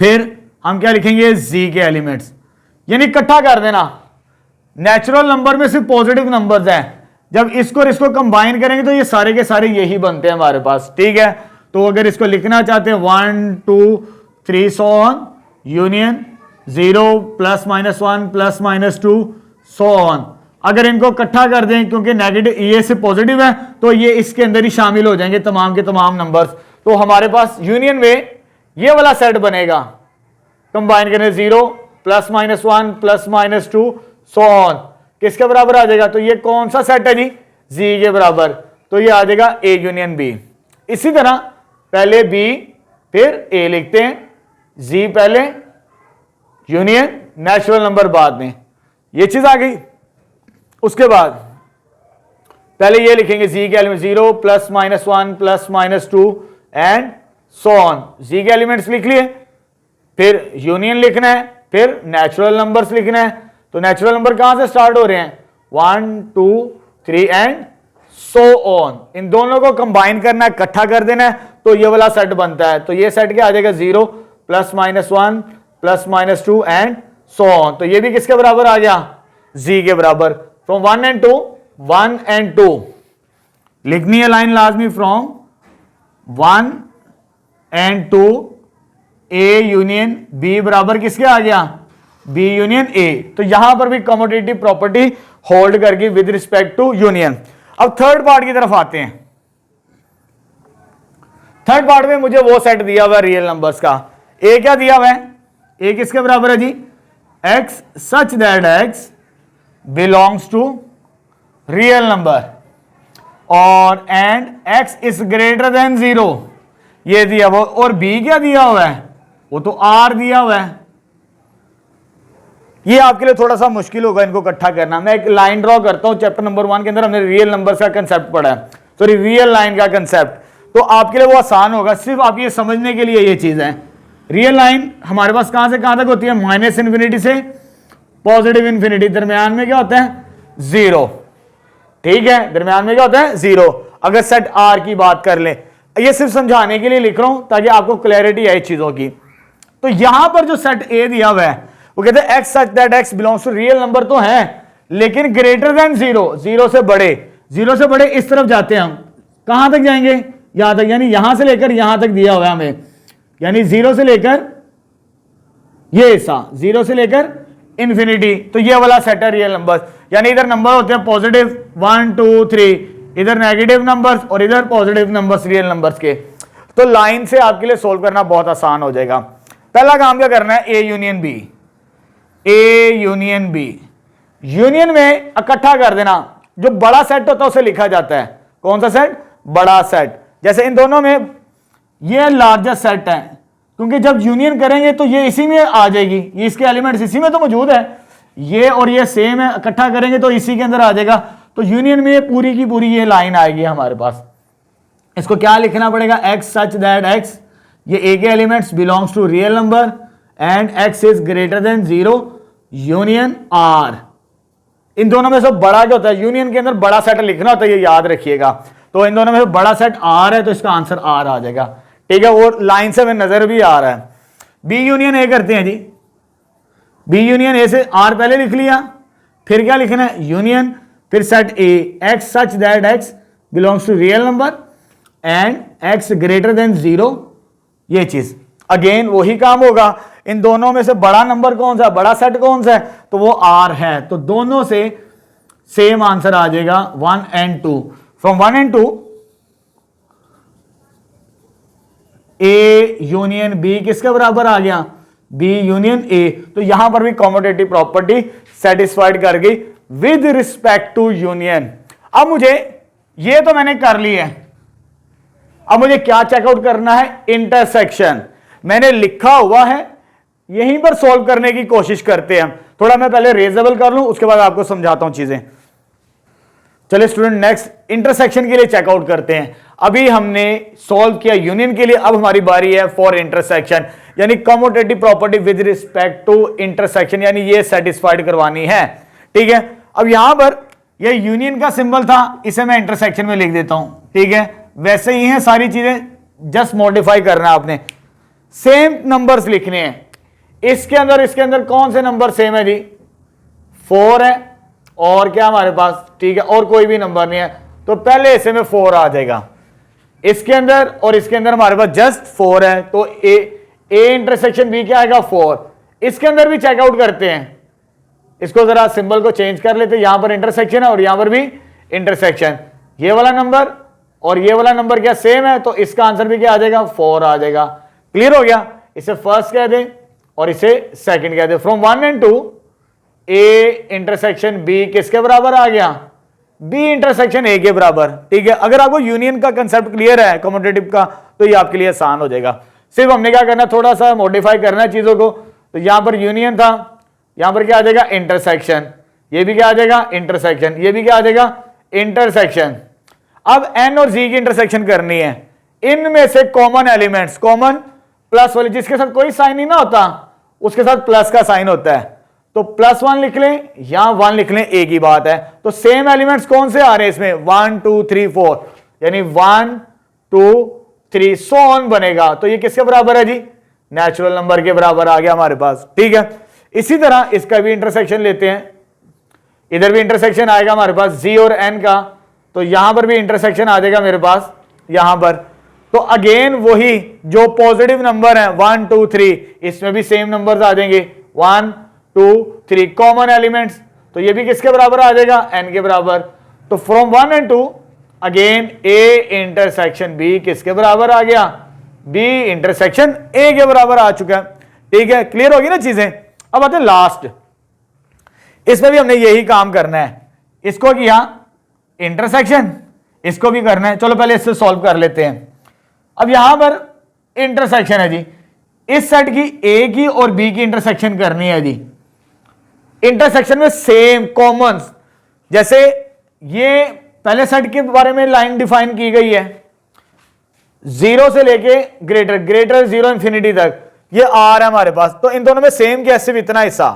[SPEAKER 1] फिर हम क्या लिखेंगे? जी के एलिमेंट्स, यानी इकट्ठा कर देना। नेचुरल नंबर में सिर्फ पॉजिटिव नंबर्स हैं, जब इसको और इसको कंबाइन करेंगे तो ये सारे के सारे यही बनते हैं हमारे पास। ठीक है, तो अगर इसको लिखना चाहते हैं 1 2 3 so on, union 0 plus minus 1 plus minus 2 so on. अगर इनको इकट्ठा कर दें, क्योंकि नेगेटिव ये से पॉजिटिव है तो ये इसके अंदर ही शामिल हो जाएंगे तमाम के तमाम नंबर्स। तो हमारे पास यूनियन में ये वाला सेट बनेगा, कंबाइन करें 0 plus minus 1 plus minus 2 so on. किसके बराबर आ जाएगा? तो ये कौन सा सेट है जी? जी के बराबर। तो ये आ जाएगा ए यूनियन बी। इसी तरह पहले बी फिर ए लिखते हैं, जी पहले यूनियन नेचुरल नंबर बाद में, ये चीज आ गई। उसके बाद पहले ये लिखेंगे जी के element 0 plus minus 1 plus minus 2 and so on. G के एलिमेंट्स लिख लिए, फिर यूनियन लिखना है, फिर नेचुरल नंबर्स लिखना है। तो नेचुरल नंबर कहां से स्टार्ट हो रहे हैं? 1 2 3 एंड सो ऑन। इन दोनों को कंबाइन करना है, इकट्ठा कर देना है, तो ये वाला सेट बनता है। तो ये सेट क्या आ जाएगा? 0 plus minus 1 plus minus 2 and so on. तो ये भी किसके बराबर आ गया? जी के बराबर। फ्रॉम 1 एंड 2 1 एंड 2 लिखनी है लाइन लाजमी। From 1 and 2 A union B बराबर किसके आ गया? B union A. तो यहां पर भी कमोटेटिव प्रॉपर्टी होल्ड करके विद रिस्पेक्ट टू यूनियन। अब थर्ड पार्ट की तरफ आते हैं। थर्ड पार्ट में मुझे वो सेट दिया हुआ है रियल नंबर्स का। ए क्या दिया हुआ है? ए किसके बराबर है G? X such that x belongs to real number और and x is greater than 0, ये दिया हुआ। और बी क्या दिया हुआ है? वो तो आर दिया हुआ है। ये आपके लिए थोड़ा सा मुश्किल होगा इनको इकट्ठा करना। मैं एक लाइन ड्रॉ करता हूं। चैप्टर नंबर 1 के अंदर हमने रियल नंबर्स का कंसेप्ट पढ़ा है, सॉरी रियल लाइन का कंसेप्ट, तो आपके लिए वो आसान होगा। सिर्फ आप ये समझने के लिए ये चीज है। रियल लाइन हमारे पास कहां से कहां तक होती है? माइनस इन्फिनिटी से पॉजिटिव इन्फिनिटी। दरमियान में क्या होता है? 0। ठीक है, दरमियान में क्या होता है? 0। अगर सेट आर की बात कर ले, ये सिर्फ समझाने के लिए लिख रहा हूं ताकि आपको क्लैरिटी आए चीजों की। तो यहां पर जो सेट ए दिया हुआ है वो कहते हैं X such that x belongs to real number तो है, लेकिन ग्रेटर देन 0, 0 से बड़े। 0 से बड़े इस तरफ जाते हैं हम, कहां तक जाएंगे? यहां तक, यानी यहां से लेकर यहां तक दिया हुआ है हमें, यानी 0 से लेकर ये हिस्सा, 0 से लेकर इंफिनिटी। तो ये वाला सेट है रियल नंबर। यानी इधर नंबर होते हैं पॉजिटिव 1 2 3, इधर नेगेटिव नंबर्स और इधर पॉजिटिव नंबर्स रियल नंबर्स के। तो लाइन से आपके लिए सोल्व करना बहुत आसान हो जाएगा। पहला काम क्या करना है? A union B. A union B, union में इकट्ठा कर देना। जो बड़ा सेट होता है उसे लिखा जाता है। कौन सा सेट? बड़ा सेट। जैसे इन दोनों में ये लार्जेस्ट सेट है, क्योंकि जब यूनियन करेंगे तो ये इसी में आ जाएगी, ये इसके एलिमेंट्स इसी में तो मौजूद है, ये और ये सेम है, इकट्ठा करेंगे तो इसी के अंदर आ जाएगा। तो यूनियन में ये पूरी की पूरी ये लाइन आएगी हमारे पास। इसको क्या लिखना पड़ेगा? एक्स सच दैट एक्स, ये ए के elements belongs to real number and x is greater than 0 union R. इन दोनों में से बड़ा क्या होता है? यूनियन के अंदर बड़ा सेट लिखना होता है, ये याद रखिएगा। तो इन दोनों में से बड़ा सेट आर है, तो इसका आंसर आर आ जाएगा। ठीक है, वो लाइन से हमें नजर भी आ रहा है। बी यूनियन ए करते हैं जी। बी यूनियन ए से आर पहले लिख लिया, फिर क्या लिखना है? यूनियन, फिर set A X such that x belongs to real number and X greater than 0, ये चीज अगेन वही काम होगा। इन दोनों में से बड़ा नंबर कौन सा, बड़ा सेट कौन सा है? तो वो आर है। तो दोनों से सेम आंसर आ जाएगा 1 and 2। From 1 and 2 A union B किसके बराबर आ गया? B union A. तो यहां पर भी कॉमोटेटिव प्रॉपर्टी सेटिस्फाइड कर गई विद रिस्पेक्ट टू यूनियन। अब मुझे ये तो मैंने कर ली है, अब मुझे क्या चेकआउट करना है? इंटरसेक्शन। मैंने लिखा हुआ है, यहीं पर सॉल्व करने की कोशिश करते हैं। थोड़ा मैं पहले रेजेबल कर लूं, उसके बाद आपको समझाता हूं चीजें। चलिए स्टूडेंट नेक्स्ट इंटरसेक्शन के लिए चेकआउट करते हैं। अभी हमने सॉल्व किया यूनियन के लिए, अब हमारी बारी है फॉर इंटरसेक्शन, यानी commutative property with respect to intersection, यानी ये सेटिस्फाइड करवानी है। ठीक है, अब यहां पर ये यूनियन का सिंबल था, इसे मैं इंटरसेक्शन में लिख देता हूं। ठीक है, वैसे ही है सारी चीजें, जस्ट मॉडिफाई करना है आपने। सेम नंबर्स लिखने हैं इसके अंदर कौन से नंबर सेम है जी? 4 है और क्या हमारे पास, ठीक है, और कोई भी नंबर नहीं है, तो पहले ऐसे में 4 आ जाएगा। इसके अंदर और इसके अंदर हमारे पास जस्ट 4 है, तो ए इंटरसेक्शन बी क्या आएगा? 4। इसके अंदर भी चेकआउट करते हैं, इसको जरा सिंबल को चेंज कर लेते हैं, यहां पर इंटरसेक्शन है और यहां पर भी इंटरसेक्शन। ये वाला नंबर और ये वाला नंबर क्या सेम है, तो इसका आंसर भी क्या आ जाएगा? 4 आ जाएगा। क्लियर हो गया? इसे फर्स्ट कह दें और इसे सेकंड कह दें। From 1 and 2 A intersection B किसके बराबर आ गया? बी इंटरसेक्शन ए के बराबर। ठीक है, अगर आपको यूनियन का कंसेप्ट क्लियर है कम्यूटेटिव का, तो ये आपके लिए आसान हो जाएगा। सिर्फ हमने क्या करना, थोड़ा सा मॉडिफाई करना है चीजों को। तो यहां पर यूनियन था, यहां पर क्या आ जाएगा? इंटरसेक्शन। ये भी क्या आ जाएगा? इंटरसेक्शन। ये भी क्या आ जाएगा? इंटरसेक्शन। अब एन और जी की इंटरसेक्शन करनी है। इनमें से कॉमन एलिमेंट्स, कॉमन प्लस वाले, जिसके साथ कोई साइन नहीं ना होता उसके साथ प्लस का साइन होता है, तो +1 लिख लें या 1 लिख लें, एक ही बात है। तो सेम एलिमेंट्स कौन से आ रहे हैं इसमें? 1 2 3 4, यानी 1 2 3 सो ऑन बनेगा। तो ये किसके बराबर है जी? नेचुरल नंबर के बराबर आ गया हमारे पास। ठीक है, इसी तरह इसका भी इंटरसेक्शन लेते हैं। इधर भी इंटरसेक्शन आएगा हमारे पास जी और एन का, तो यहां पर भी इंटरसेक्शन आ जाएगा मेरे पास यहां पर। तो अगेन वही जो पॉजिटिव नंबर है 1 2 3, इसमें भी सेम नंबर्स आ जाएंगे 1 2 3 कॉमन एलिमेंट्स, तो ये भी किसके बराबर आ जाएगा? एन के बराबर। तो from 1 and 2 again A intersection B किसके बराबर आ गया? बी इंटरसेक्शन ए के बराबर आ चुका है। ठीक है, क्लियर होगी ना चीजें? अब आते हैं लास्ट, इसमें भी हमने यही काम करना है। इसको किया इंटरसेक्शन, इसको भी करना है। चलो पहले इससे सॉल्व कर लेते हैं। अब यहां पर इंटरसेक्शन है जी, इस सेट की ए की और बी की इंटरसेक्शन करनी है जी। इंटरसेक्शन में सेम कॉमन, जैसे ये पहले सेट के बारे में लाइन डिफाइन की गई है, 0 से लेके ग्रेटर 0 इंफिनिटी तक, ये आर है हमारे पास। तो इन दोनों में सेम क्या? सिर्फ इतना हिस्सा,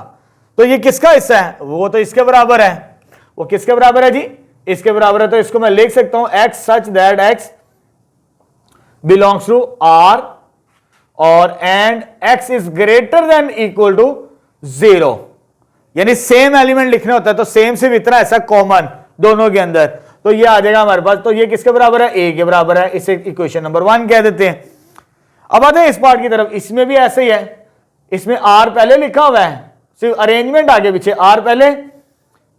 [SPEAKER 1] तो ये किसका हिस्सा है? वो तो इसके बराबर है। वो किसके बराबर है जी? इसके बराबर है। तो इसको मैं लिख सकता हूं x such that x belongs to r और and x is greater than equal to 0, यानी सेम एलिमेंट लिखना होता है तो सेम सिर्फ इतना ऐसा कॉमन दोनों के अंदर, तो ये आ जाएगा हमारे पास। तो ये किसके बराबर है? a के बराबर है। इसे इक्वेशन नंबर 1 कह देते हैं। अब आते हैं इस पार्ट की तरफ, इसमें भी ऐसे ही है। इसमें r पहले लिखा हुआ है, सिर्फ अरेंजमेंट आगे पीछे, r पहले,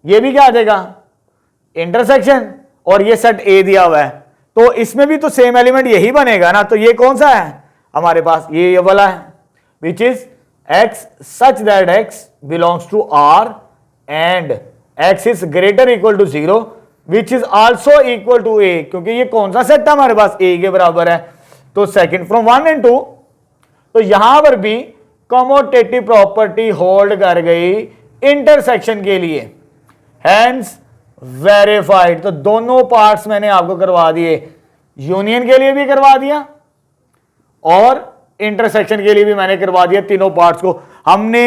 [SPEAKER 1] ये भी क्या आ जाएगा? इंटरसेक्शन, और ये सेट ए दिया हुआ है, तो इसमें भी तो सेम एलिमेंट यही बनेगा ना। तो ये कौन सा है हमारे पास? ये वाला है, which is x such that x belongs to r and x is greater equal to 0 which is also equal to a, क्योंकि ये कौन सा सेट था हमारे पास? a के बराबर है। तो सेकंड फ्रॉम 1 and 2, तो यहां पर भी कम्यूटेटिव प्रॉपर्टी होल्ड कर गई इंटरसेक्शन के लिए, हैंस वेरीफाइड। तो दोनों पार्ट्स मैंने आपको करवा दिए, यूनियन के लिए भी करवा दिया और इंटरसेक्शन के लिए भी मैंने करवा दिया। तीनों पार्ट्स को हमने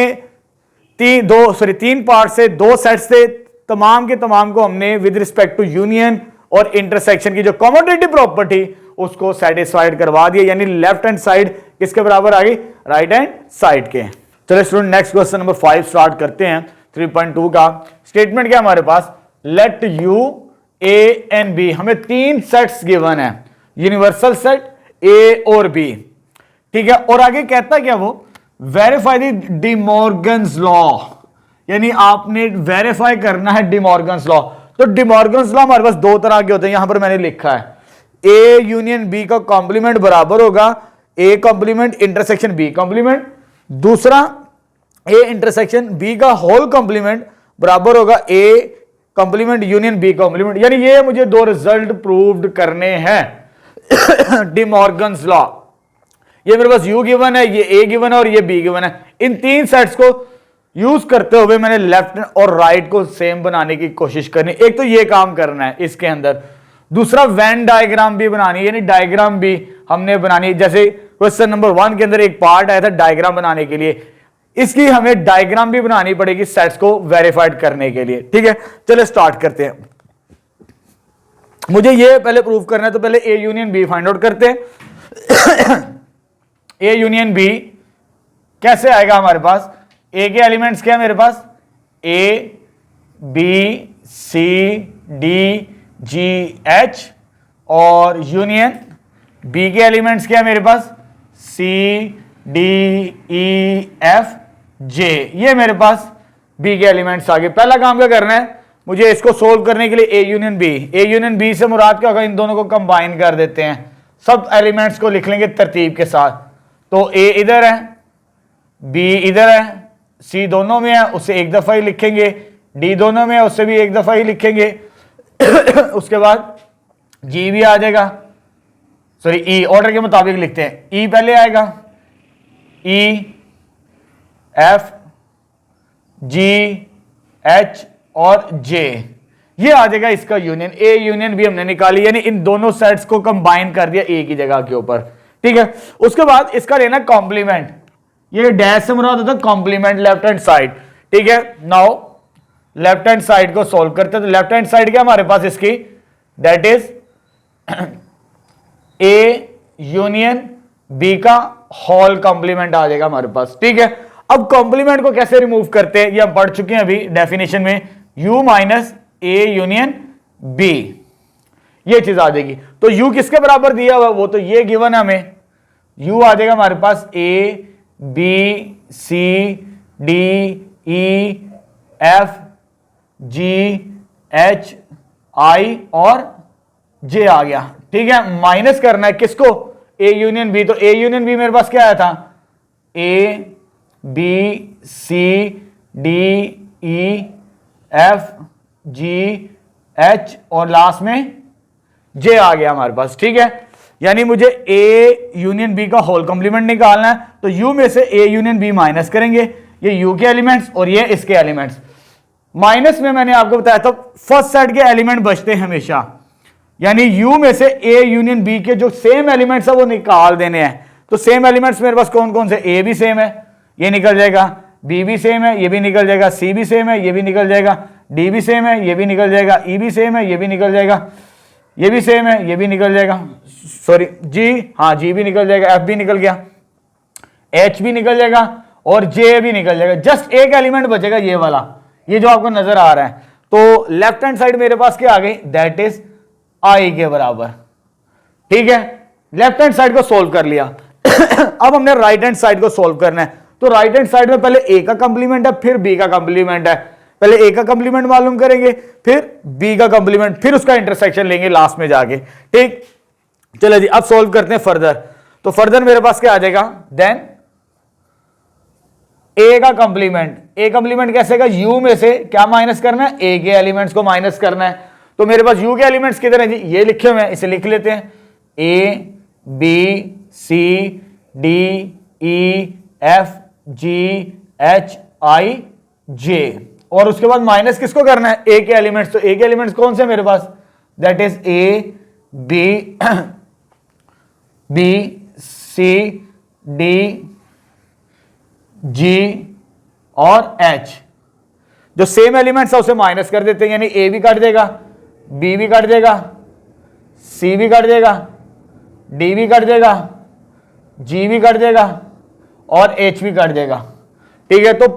[SPEAKER 1] तीन पार्ट से, 2 सेट से, तमाम के तमाम को हमने विद रिस्पेक्ट टू यूनियन और इंटरसेक्शन की जो कम्यूटेटिव प्रॉपर्टी उसको सेटिस्फाइड करवा दिया, यानी लेफ्ट हैंड साइड किसके बराबर आ गई? राइट हैंड साइड के। चलो student next question number 5 start करते हैं। 3.2 का स्टेटमेंट क्या हमारे पास? Let U A and B, हमें 3 सेट्स गिवन है, यूनिवर्सल सेट ए और बी। ठीक है, और आगे कहता क्या वो? वेरीफाई द डिमॉर्गन्स लॉ, यानी आपने वेरीफाई करना है डिमॉर्गन्स लॉ। तो डिमॉर्गन्स लॉ हमारे पास 2 तरह के होते हैं, यहां पर मैंने लिखा है ए यूनियन बी का कॉम्प्लीमेंट बराबर होगा A complement intersection B complement, दूसरा ए इंटरसेक्शन बी का होल कॉम्प्लीमेंट बराबर होगा A complement union B complement. यानी ये मुझे 2 रिजल्ट प्रूव्ड करने हैं डिमॉर्गन्स लॉ। ये मेरे पास यू गिवन है, ये ए गिवन है और ये बी गिवन है। इन 3 सेट्स को यूज करते हुए मैंने लेफ्ट और राइट को सेम बनाने की कोशिश करनी। एक तो ये काम करना है इसके अंदर, दूसरा वेन डायग्राम भी बनानी है, यानी डायग्राम भी हमने बनानी है। जैसे क्वेश्चन नंबर 1 के अंदर एक पार्ट आया था डायग्राम बनाने के लिए, इसकी हमें डायग्राम भी बनानी पड़ेगी सेट्स को वेरीफाइड करने के लिए। ठीक है, चलो स्टार्ट करते हैं। मुझे ये पहले प्रूव करना है, तो पहले A union B find out करते हैं। ए यूनियन बी कैसे आएगा हमारे पास? ए के एलिमेंट्स क्या है मेरे पास? A B C D G H, और यूनियन बी के एलिमेंट्स क्या है मेरे पास? सी डी ई एफ जे। ये मेरे पास बी के एलिमेंट्स आ गए। पहला काम क्या करना है मुझे? इसको सोल्व करने के लिए A union B, A union B से मुराद क्या होगा? इन दोनों को कंबाइन कर देते हैं, सब एलिमेंट्स को लिख लेंगे तरतीब के साथ। तो ए इधर है, बी इधर है, सी दोनों में है, उससे एक दफा ही लिखेंगे, डी दोनों में है, उससे भी एक दफा ही लिखेंगे। उसके बाद जी भी आ जाएगा, सॉरी ई, ऑर्डर के मुताबिक लिखते हैं। ई पहले आएगा, ई एफ जी एच और जे, ये आ जाएगा इसका यूनियन। ए यूनियन भी हमने निकाली, यानी इन दोनों सेट्स को कंबाइन कर दिया ए की जगह के ऊपर। ठीक है, उसके बाद इसका लेना कॉम्प्लीमेंट, ये डैश से मुराद होता है कॉम्प्लीमेंट लेफ्ट हैंड साइड। ठीक है, नाउ लेफ्ट हैंड साइड को सोल्व करते हैं। तो लेफ्ट हैंड साइड क्या हमारे पास इसकी? That is A union B का होल कॉम्प्लीमेंट आ जाएगा हमारे पास। ठीक है, अब कॉम्प्लीमेंट को कैसे रिमूव करते हैं ये हम पढ़ चुके हैं अभी डेफिनेशन में, u minus A union B, ये चीज आ जाएगी। तो u किसके बराबर दिया हुआ? वो तो ये गिवन है हमें, u आ जाएगा हमारे पास A B C D E F G H I और जे आ गया। ठीक है, माइनस करना है किसको? A union B. तो ए यूनियन बी मेरे पास क्या आया था? A B C D E F G H और लास्ट में जे आ गया हमारे पास। ठीक है, यानी मुझे ए यूनियन बी का होल कॉम्प्लीमेंट निकालना है, तो यू में से ए यूनियन बी माइनस करेंगे, ये यू के एलिमेंट्स और ये इसके एलिमेंट्स। माइनस में मैंने आपको बताया था फर्स्ट सेट के एलिमेंट बचते हैं हमेशा, यानी यू में से ए यूनियन बी के जो सेम एलिमेंट्स है वो निकाल देने हैं। तो सेम एलिमेंट्स मेरे पास कौन कौन से? ए भी सेम है, ये निकल जाएगा, बी भी सेम है, ये भी निकल जाएगा, सी भी सेम है, ये भी निकल जाएगा, डी भी सेम है, ये भी निकल जाएगा, ई भी सेम है, ये भी निकल जाएगा, ये भी सेम है, ये भी निकल जाएगा, सॉरी जी, हाँ जी भी निकल जाएगा, एफ भी निकल गया, एच भी निकल जाएगा और जे भी निकल जाएगा। जस्ट एक एलिमेंट बचेगा ये वाला, ये जो आपको नजर आ रहा है। तो लेफ्ट हैंड साइड मेरे पास क्या आ गई? दैट इज आई के बराबर। ठीक है, लेफ्ट हैंड साइड को सोल्व कर लिया। अब हमने राइट हैंड साइड को सोल्व करना है। तो राइट हैंड साइड में पहले ए का कंप्लीमेंट है, फिर बी का कंप्लीमेंट है। पहले ए का कंप्लीमेंट मालूम करेंगे, फिर बी का कंप्लीमेंट, फिर उसका इंटरसेक्शन लेंगे लास्ट में जाके। ठीक, चलो जी अब सोल्व करते हैं फर्दर। तो फर्दर मेरे पास क्या आ जाएगा? देन ए का कंप्लीमेंट, ए कंप्लीमेंट कैसे का? यू में से क्या माइनस करना है? ए के एलिमेंट्स को माइनस करना है। तो मेरे पास यू के एलिमेंट्स किधर हैं जी? ये लिखे हुए हैं, इसे लिख लेते हैं, A B C D E F G H I J, और उसके बाद माइनस किसको करना है? ए के एलिमेंट्स। तो ए के एलिमेंट्स कौन से मेरे पास? That is A B B C D G और एच। जो सेम एलिमेंट्स है उसे माइनस कर देते हैं, यानी ए भी काट देगा, बी भी काट देगा, सी भी काट देगा, डी भी काट देगा, जी भी काट देगा और एच भी काट देगा। ठीक है, तो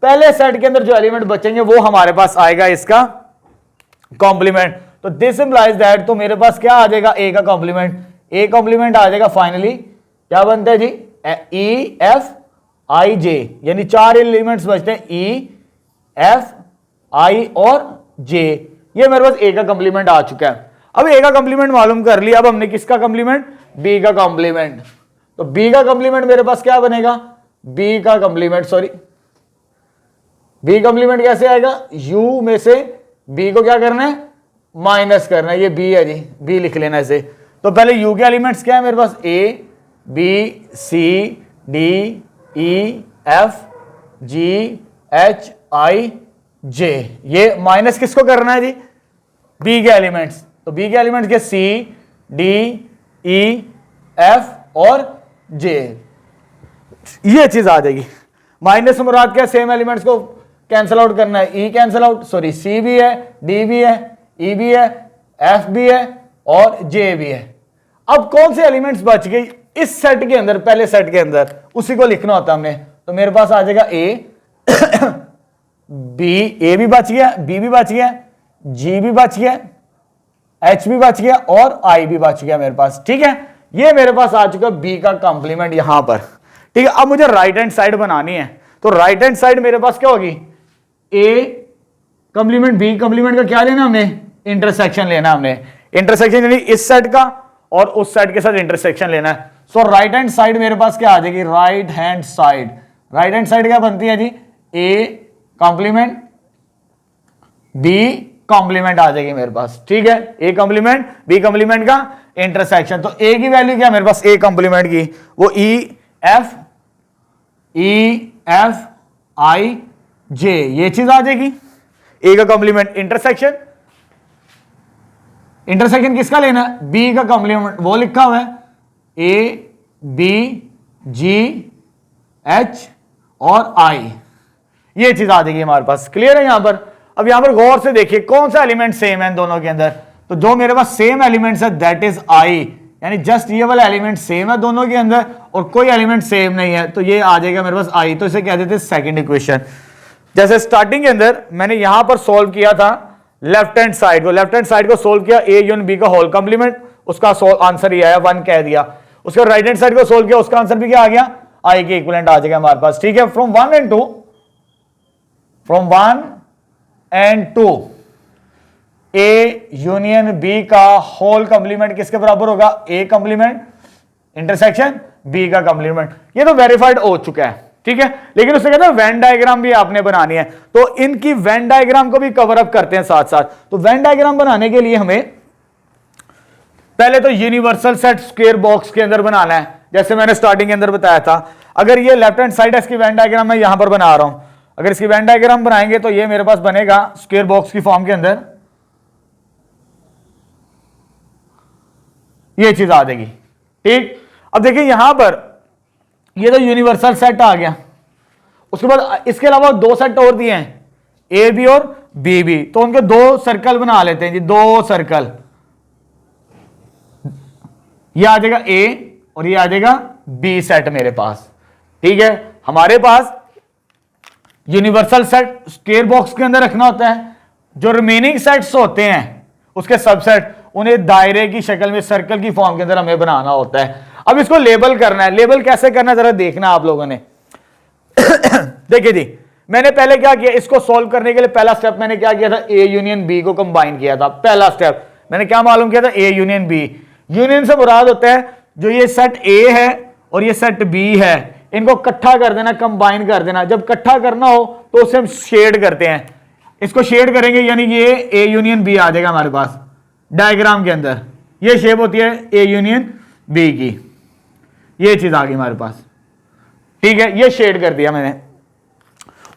[SPEAKER 1] पहले सेट के अंदर जो एलिमेंट बचेंगे वो हमारे पास आएगा इसका कॉम्प्लीमेंट। तो दिस इंप्लाइज दैट, तो मेरे पास क्या आ जाएगा? ए का कॉम्प्लीमेंट। ए कॉम्प्लीमेंट आ जाएगा फाइनली क्या बनता है जी? ई एफ आई जे, यानी चार एलिमेंट्स बचते हैं, ई एफ आई और जे। ये मेरे पास ए का कॉम्प्लीमेंट आ चुका है। अब ए का कॉम्प्लीमेंट मालूम कर लिया, अब हमने किसका कॉम्प्लीमेंट? बी का कॉम्प्लीमेंट। तो बी का कॉम्प्लीमेंट मेरे पास क्या बनेगा? बी का कॉम्प्लीमेंट, सॉरी बी कॉम्प्लीमेंट कैसे आएगा? यू में से बी को क्या करना है? माइनस करना है। ये बी है जी, बी लिख लेना इसे। तो पहले यू के एलिमेंट्स क्या है मेरे पास? A B C D E F G H I J. ये माइनस किसको करना है जी? बी के एलिमेंट्स। तो बी के एलिमेंट्स के सी डी ई एफ और जे, ये चीज आ जाएगी। माइनस से मुराद क्या? सेम एलिमेंट्स को कैंसिल आउट करना है। E cancel out, sorry C भी है, डी भी है, ई भी है, एफ भी है और जे भी है। अब कौन से एलिमेंट्स बच गए इस सेट के अंदर? पहले सेट के अंदर उसी को लिखना होता हमने। तो मेरे पास आ जाएगा ए बी, ए भी बच गया, बी भी बच गया, जी भी बच गया, एच भी बच गया और आई भी बच गया मेरे पास। ठीक है, ये मेरे पास आ चुका बी का कंप्लीमेंट यहां पर। ठीक है, अब मुझे राइट हैंड साइड बनानी है। तो राइट हैंड साइड मेरे पास क्या होगी? ए कंप्लीमेंट बी कंप्लीमेंट का क्या लेना हमने? इंटरसेक्शन लेना हमने। इंटरसेक्शन यानी इस साइड का और उस साइड के साथ इंटरसेक्शन लेना है। सो राइट हैंड साइड मेरे पास क्या आ जाएगी? Right hand side, right hand side क्या बनती है जी? ए कॉम्प्लीमेंट बी कॉम्प्लीमेंट आ जाएगी मेरे पास। ठीक है, ए कॉम्प्लीमेंट बी कॉम्प्लीमेंट का इंटरसेक्शन। तो ए की वैल्यू क्या मेरे पास? ए कॉम्प्लीमेंट की वो ई एफ आई जे, ये चीज आ जाएगी। ए का कॉम्प्लीमेंट इंटरसेक्शन, इंटरसेक्शन किसका लेना है? बी का कॉम्प्लीमेंट, वो लिखा हुआ है ए बी जी एच और आई, ये चीज आ जाएगी हमारे पास। क्लियर है यहां पर? अब यहां पर गौर से देखिए कौन सा एलिमेंट सेम है दोनों के अंदर। तो जो मेरे पास सेम एलिमेंट्स है दैट इज आई, यानी जस्ट ये वाला एलिमेंट सेम है दोनों के अंदर और कोई एलिमेंट सेम नहीं है, तो ये आ जाएगा मेरे पास आई। तो इसे कह देते हैं सेकंड इक्वेशन। जैसे स्टार्टिंग के अंदर मैंने यहां पर सॉल्व किया था लेफ्ट हैंड साइड को, लेफ्ट हैंड साइड को सोल्व किया ए यूनियन बी का होल कंप्लीमेंट, उसका आंसर ही आया 1 कह दिया। उसके राइट हैंड साइड को सोल्व किया, उसका आंसर भी क्या आ गया? आई के इक्विवेलेंट आ जाएगा हमारे पास। ठीक है, from 1 and 2, from 1 and 2 A union B का होल कंप्लीमेंट किसके बराबर होगा? ए कंप्लीमेंट इंटरसेक्शन बी का कंप्लीमेंट। ये तो वेरीफाइड हो चुका है। ठीक है, लेकिन उससे कहते हैं वेन डायग्राम भी आपने बनानी है, तो इनकी वेन डायग्राम को भी कवर अप करते हैं साथ साथ। तो वेन डायग्राम बनाने के लिए हमें पहले तो यूनिवर्सल सेट स्क्वायर बॉक्स के अंदर बनाना है। जैसे मैंने स्टार्टिंग के अंदर बताया था, अगर ये लेफ्ट हैंड साइड है, इसकी वेन डायग्राम मैं यहां पर बना रहा हूं। अगर इसकी वेन डायग्राम बनाएंगे तो ये मेरे पास बनेगा स्क्वायर बॉक्स की फॉर्म के अंदर, ये चीज आ जाएगी। ठीक, अब देखिए यहां पर ये तो यूनिवर्सल सेट आ गया। उसके बाद इसके अलावा 2 सेट और दिए हैं, ए बी और बी बी, तो उनके 2 सर्कल बना लेते हैं जी, 2 सर्कल। ये आ जाएगा ए और ये आ जाएगा बी सेट मेरे पास। ठीक है, हमारे पास यूनिवर्सल सेट स्क्वायर बॉक्स के अंदर रखना होता है। जो रिमेनिंग सेट्स होते हैं उसके सबसेट, उन्हें दायरे की शक्ल में सर्कल की फॉर्म के अंदर हमें बनाना होता है। अब इसको लेबल करना है। लेबल कैसे करना है जरा देखना आप लोगों ने। देखिए जी, मैंने पहले क्या किया, इसको सॉल्व करने के लिए पहला स्टेप मैंने क्या किया था? ए यूनियन बी को कंबाइन किया था। पहला स्टेप मैंने क्या मालूम किया था? ए यूनियन बी। यूनियन से मुराद होता है जो ये सेट ए है और ये सेट बी है, इनको इकट्ठा कर देना, कंबाइन कर देना। जब इकट्ठा करना हो तो उसे हम शेड करते हैं, इसको शेड करेंगे, यानी ये ए यूनियन बी आ जाएगा हमारे पास डायग्राम के अंदर। ये शेप होती है ए यूनियन बी की, ये चीज आ गई हमारे पास। ठीक है, ये शेड कर दिया मैंने।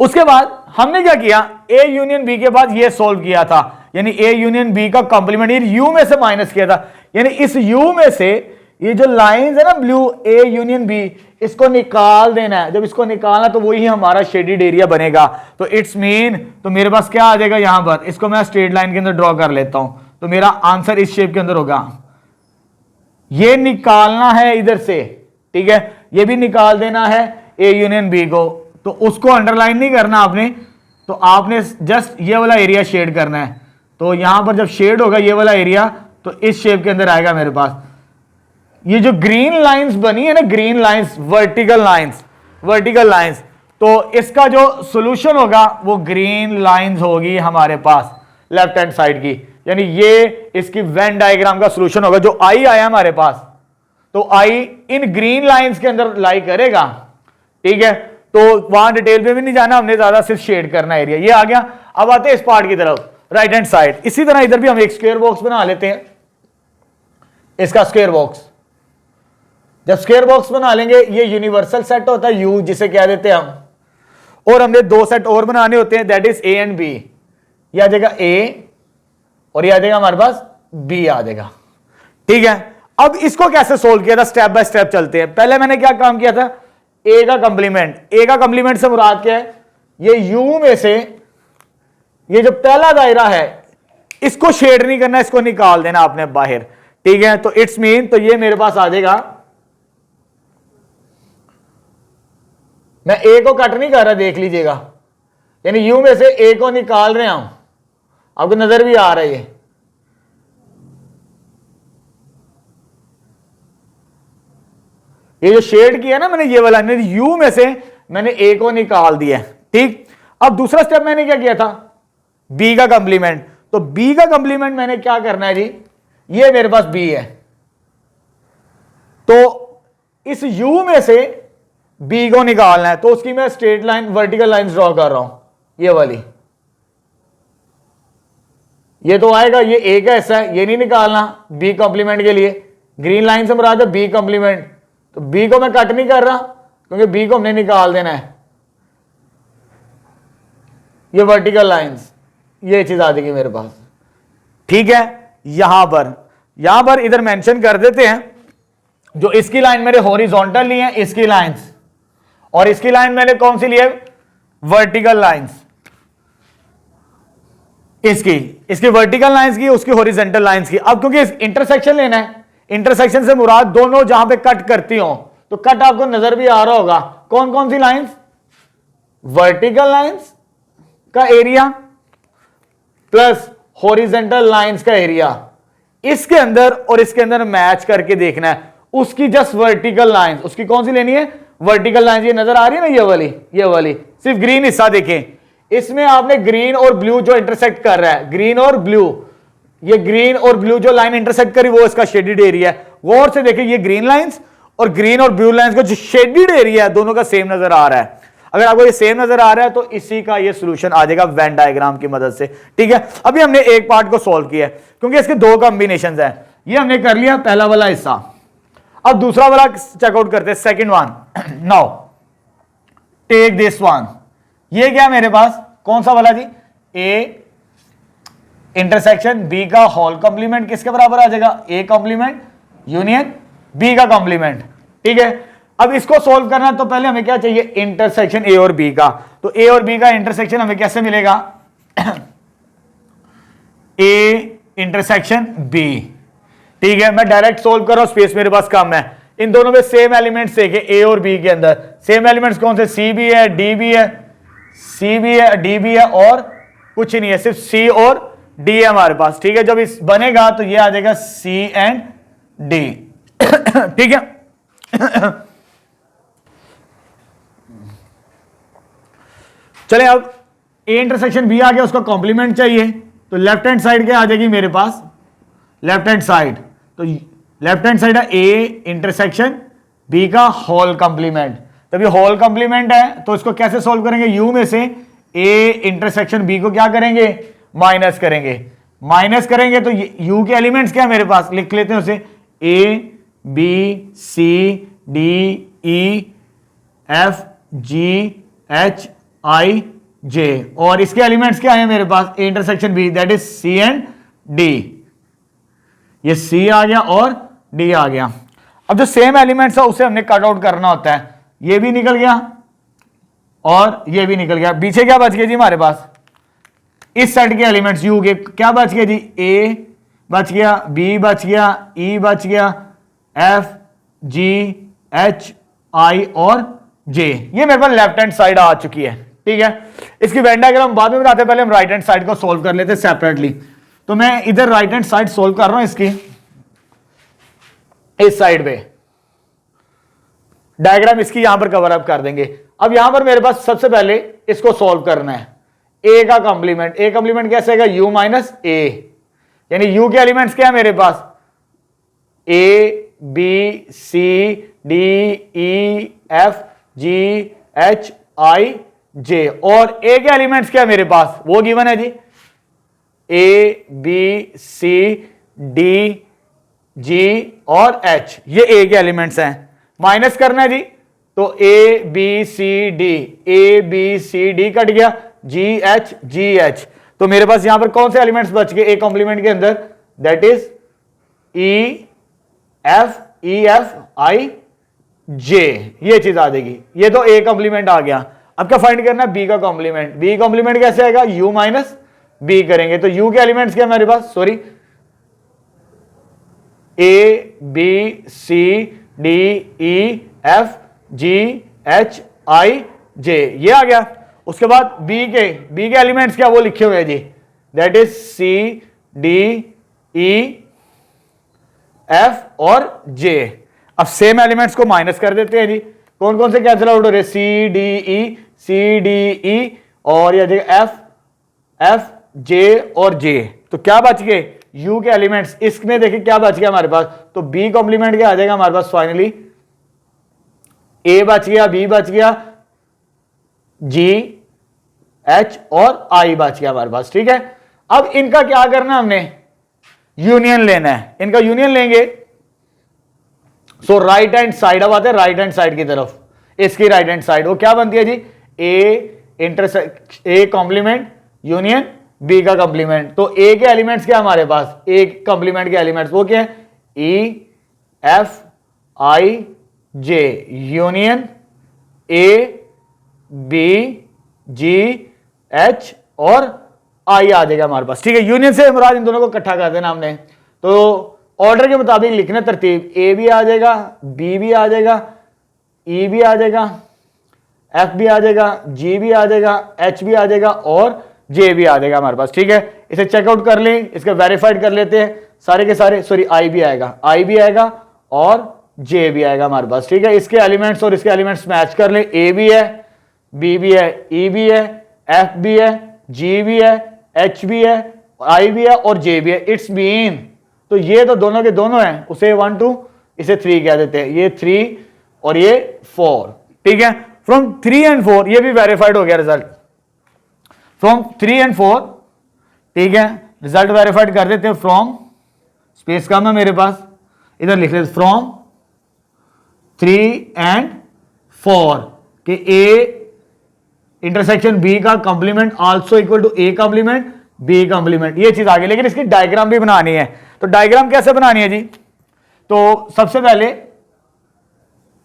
[SPEAKER 1] उसके बाद हमने क्या किया? ए यूनियन बी के बाद ये सोल्व किया था, यानी ए यूनियन बी का कॉम्प्लीमेंट ये यू में से माइनस किया था, यानी इस यू में से ये जो लाइंस है ना ब्लू, ए यूनियन बी, इसको निकाल देना है। जब इसको निकालना तो वही हमारा शेडेड एरिया बनेगा। तो इट्स मीन, तो मेरे पास क्या आ जाएगा यहां पर? इसको मैं स्ट्रेट लाइन के अंदर ड्रॉ कर लेता हूं, तो मेरा आंसर इस शेप के अंदर होगा। ये निकालना है इधर से, ठीक है, ये भी निकाल देना है ए यूनियन बी को। तो उसको अंडरलाइन नहीं करना आपने, तो आपने जस्ट ये वाला एरिया शेड करना है। तो यहां पर जब शेड होगा ये वाला एरिया, तो इस शेप के अंदर आएगा मेरे पास। ये जो ग्रीन लाइंस बनी है ना, green lines, vertical lines, vertical lines, तो इसका जो सॉल्यूशन होगा वो ग्रीन लाइंस होगी हमारे पास लेफ्ट हैंड साइड की, यानी ये इसकी वेन डायग्राम का सॉल्यूशन होगा। जो आई आया हमारे पास, तो आई इन ग्रीन लाइंस के अंदर लाई करेगा। ठीक है, तो वहां डिटेल में भी नहीं जाना हमने, ज्यादा सिर्फ शेड करना एरिया। ये आ गया। अब आते हैं इस पार्ट की तरफ, राइट हैंड साइड। इसी तरह इधर भी हम एक स्क्वायर बॉक्स बना लेते हैं, इसका स्क्वायर बॉक्स। जब स्क्वायर बॉक्स बना लेंगे, ये यूनिवर्सल सेट होता है यू, जिसे कह देते हैं हम, और हमने दो सेट और बनाने होते हैं, that is A and B. यह आ जाएगा ए और यह आ जाएगा हमारे पास बी आ जाएगा। ठीक है, अब इसको कैसे सोल्व किया था, स्टेप बाय स्टेप चलते हैं। पहले मैंने क्या काम किया था, ए का कंप्लीमेंट। ए का कंप्लीमेंट से मुराद क्या है, ये यू में से ये जो पहला दायरा है इसको शेड नहीं करना, इसको निकाल देना आपने बाहर। ठीक है, तो इट्स मीन, तो ये मेरे पास आ जाएगा, मैं ए को कट नहीं कर रहा, देख लीजिएगा, यानी यू में से ए को निकाल रहे हूं, आपको नजर भी आ रहा है ये जो शेड किया ना मैंने, ये वाला यू में से मैंने ए को निकाल दिया। ठीक, अब दूसरा स्टेप मैंने क्या किया था, बी का कंप्लीमेंट। तो बी का कंप्लीमेंट मैंने क्या करना है जी, ये मेरे पास बी है, तो इस यू में से बी को निकालना है, तो उसकी मैं straight line, vertical line draw कर रहा हूं, ये वाली। ये तो आएगा, ये ए का हिस्सा है, ये नहीं निकालना बी कंप्लीमेंट के लिए। ग्रीन लाइन से मुराद है बी कंप्लीमेंट, तो बी को मैं कट नहीं कर रहा क्योंकि बी को हमने निकाल देना है। ये वर्टिकल लाइंस, ये चीज आ जाएगी मेरे पास। ठीक है, यहां पर इधर मेंशन कर देते हैं, जो इसकी लाइन मेरे हॉरिजॉन्टल ली है, इसकी लाइंस, और इसकी लाइन मैंने कौन सी ली है, वर्टिकल लाइंस। इसकी वर्टिकल लाइंस की, उसकी हॉरिजॉन्टल लाइंस की। अब क्योंकि इंटरसेक्शन लेना है, इंटरसेक्शन से मुराद दोनों जहां पे कट करती हो, तो कट आपको नजर भी आ रहा होगा, कौन कौन सी लाइंस, वर्टिकल लाइंस का एरिया प्लस हॉरिजॉन्टल लाइंस का एरिया, इसके अंदर और इसके अंदर मैच करके देखना है। उसकी जस्ट वर्टिकल लाइंस, उसकी कौन सी लेनी है, वर्टिकल लाइंस। ये नजर आ रही है ना, ये वाली, सिर्फ ग्रीन हिस्सा देखें, इसमें आपने ग्रीन और ब्लू जो इंटरसेक्ट कर रहा है, ग्रीन और ब्लू, ये ग्रीन और ब्लू जो लाइन इंटरसेक्ट करी वो इसका शेडेड एरिया है। गौर से देखिए, ये ग्रीन लाइंस और ग्रीन और ब्लू लाइंस का जो शेडेड एरिया है दोनों का सेम नजर आ रहा है। अगर आपको ये सेम नजर आ रहा है तो इसी का ये सॉल्यूशन आ जाएगा वेन डायग्राम की मदद से। ठीक है, अभी हमने एक पार्ट को सॉल्व किया है क्योंकि इसके दो कॉम्बिनेशंस हैं, ये हमने कर लिया पहला वाला हिस्सा। अब दूसरा वाला चेकआउट करते हैं, second one. Now take this one, ये क्या मेरे पास, कौन सा वाला जी, ए इंटरसेक्शन बी का होल कॉम्प्लीमेंट किसके बराबर आ जाएगा, ए कॉम्प्लीमेंट यूनियन बी का कॉम्प्लीमेंट। ठीक है, अब इसको सोल्व करना तो पहले हमें क्या चाहिए, इंटरसेक्शन ए और बी का। तो ए और बी का इंटरसेक्शन हमें कैसे मिलेगा, ए इंटरसेक्शन बी। ठीक है, मैं डायरेक्ट सोल्व कर रहा हूं, स्पेस मेरे पास कम है। इन दोनों में सेम एलिमेंट्स देखे, ए और बी के अंदर सेम एलिमेंट्स कौन से, सी भी है, डी भी है, सी भी है, डी भी है, और कुछ नहीं है, सिर्फ सी और डी है हमारे पास। ठीक है, जब इस बनेगा तो ये आ जाएगा सी एंड डी। ठीक है, चले अब ए इंटरसेक्शन बी आ गया, उसका कॉम्प्लीमेंट चाहिए, तो लेफ्ट हैंड साइड क्या आ जाएगी मेरे पास, लेफ्ट हैंड साइड, तो लेफ्ट हैंड साइड है ए इंटरसेक्शन बी का होल कॉम्प्लीमेंट। तब ये होल कॉम्प्लीमेंट है तो इसको कैसे सॉल्व करेंगे, यू में से ए इंटरसेक्शन बी को क्या करेंगे, माइनस करेंगे। माइनस करेंगे तो यू के एलिमेंट्स क्या है मेरे पास, लिख लेते हैं उसे, A B C D E F G H I J, और इसके एलिमेंट्स क्या है मेरे पास, A intersection B, that is C and D. ये सी आ गया और डी आ गया। अब जो सेम एलिमेंट्स है उसे हमने कट आउट करना होता है, ये भी निकल गया और ये भी निकल गया। पीछे क्या बच गया जी हमारे पास, इस सेट के एलिमेंट्स यू के क्या बच गया जी, ए बच गया, बी बच गया, ई बच गया, एफ जी एच आई और जे। ये मेरे पास लेफ्ट हैंड साइड आ चुकी है। ठीक है, इसकी वेन डायग्राम बाद में बनाते हैं, पहले हम राइट हैंड साइड को सोल्व कर लेते हैं सेपरेटली। तो मैं इधर राइट हैंड साइड सोल्व कर रहा हूं, इसकी इस साइड पे डायग्राम इसकी यहां पर कवर अप कर देंगे। अब यहां पर मेरे पास सबसे पहले इसको सोल्व करना है, ए का कॉम्प्लीमेंट। ए कॉम्प्लीमेंट कैसे आएगा, यू माइनस ए, यानी यू के एलिमेंट्स क्या है मेरे पास, A B C D E F G H I J, और ए के एलिमेंट्स क्या है मेरे पास, वो गिवन है जी, ए बी सी डी जी और एच, ये ए के एलिमेंट्स हैं। माइनस करना है जी, तो A B C D cut गया, जी एच। तो मेरे पास यहां पर कौन से एलिमेंट्स बच गए ए कॉम्प्लीमेंट के अंदर, that is E F I J, ये चीज आ जाएगी। ये तो ए कॉम्प्लीमेंट आ गया। अब क्या फाइंड करना है, बी का कॉम्प्लीमेंट। बी कॉम्प्लीमेंट कैसे आएगा, यू माइनस बी करेंगे। तो यू के एलिमेंट्स क्या हमारे पास, sorry, A B C D E F G H I J, ये आ गया। उसके बाद बी के एलिमेंट्स क्या वो लिखे हुए हैं जी, that is C D E F और जे। अब सेम एलिमेंट्स को माइनस कर देते हैं जी। कौन कौन से कैंसिल आउट हो रहे, सी डी ई और या एफ जे और जे। तो क्या बच गए, यू के एलिमेंट्स। इसमें देखिए क्या बच गया हमारे पास, तो बी कॉम्प्लीमेंट क्या आ जाएगा हमारे पास, फाइनली ए बच गया, बी बच गया, जी एच और आई बच गया हमारे पास। ठीक है, अब इनका क्या करना, हमने यूनियन लेना है। इनका यूनियन लेंगे, सो राइट हैंड साइड, अब आते हैं राइट हैंड साइड की तरफ। इसकी राइट हैंड साइड वो क्या बनती है जी, ए कॉम्प्लीमेंट यूनियन बी का कॉम्प्लीमेंट। तो ए के एलिमेंट्स क्या हमारे पास, ए कॉम्प्लीमेंट के एलिमेंट्स वो क्या है, E F I J union A B G H और आई आ जाएगा हमारे पास। ठीक है, यूनियन से मुराद इन दोनों को इकट्ठा कर देना हमने। तो ऑर्डर के मुताबिक लिखना तरतीब, ए भी आ जाएगा, बी भी आ जाएगा, ई भी आ जाएगा, एफ भी आ जाएगा, जी भी आ जाएगा, एच भी आ जाएगा और जे भी आ जाएगा हमारे पास। ठीक है, इसे चेकआउट कर लें, इसका वेरीफाइड कर लेते हैं सारे के सारे। सॉरी, आई भी आएगा और जे भी आएगा हमारे पास। ठीक है, इसके एलिमेंट्स और इसके एलिमेंट्स मैच कर लें। ए भी है, बी भी है, ई भी है, एफ भी है, जी भी है, एच भी है, आई भी है और जे भी है। इट्स मीन, तो ये तो दोनों के दोनों हैं, उसे 1 2 इसे 3 कह देते हैं, ये 3 और ये 4। ठीक है, फ्रॉम 3 and 4 ये भी वेरीफाइड हो गया रिजल्ट, फ्रॉम 3 and 4। ठीक है, रिजल्ट वेरीफाइड कर देते हैं फ्रॉम, स्पेस कम है मेरे पास, इधर लिख लेते फ्रॉम 3 and 4 कि ए इंटरसेक्शन बी का complement also equal to A complement B complement, ये चीज आ गई। लेकिन इसकी डायग्राम भी बनानी है। तो डायग्राम कैसे बनानी है जी, तो सबसे पहले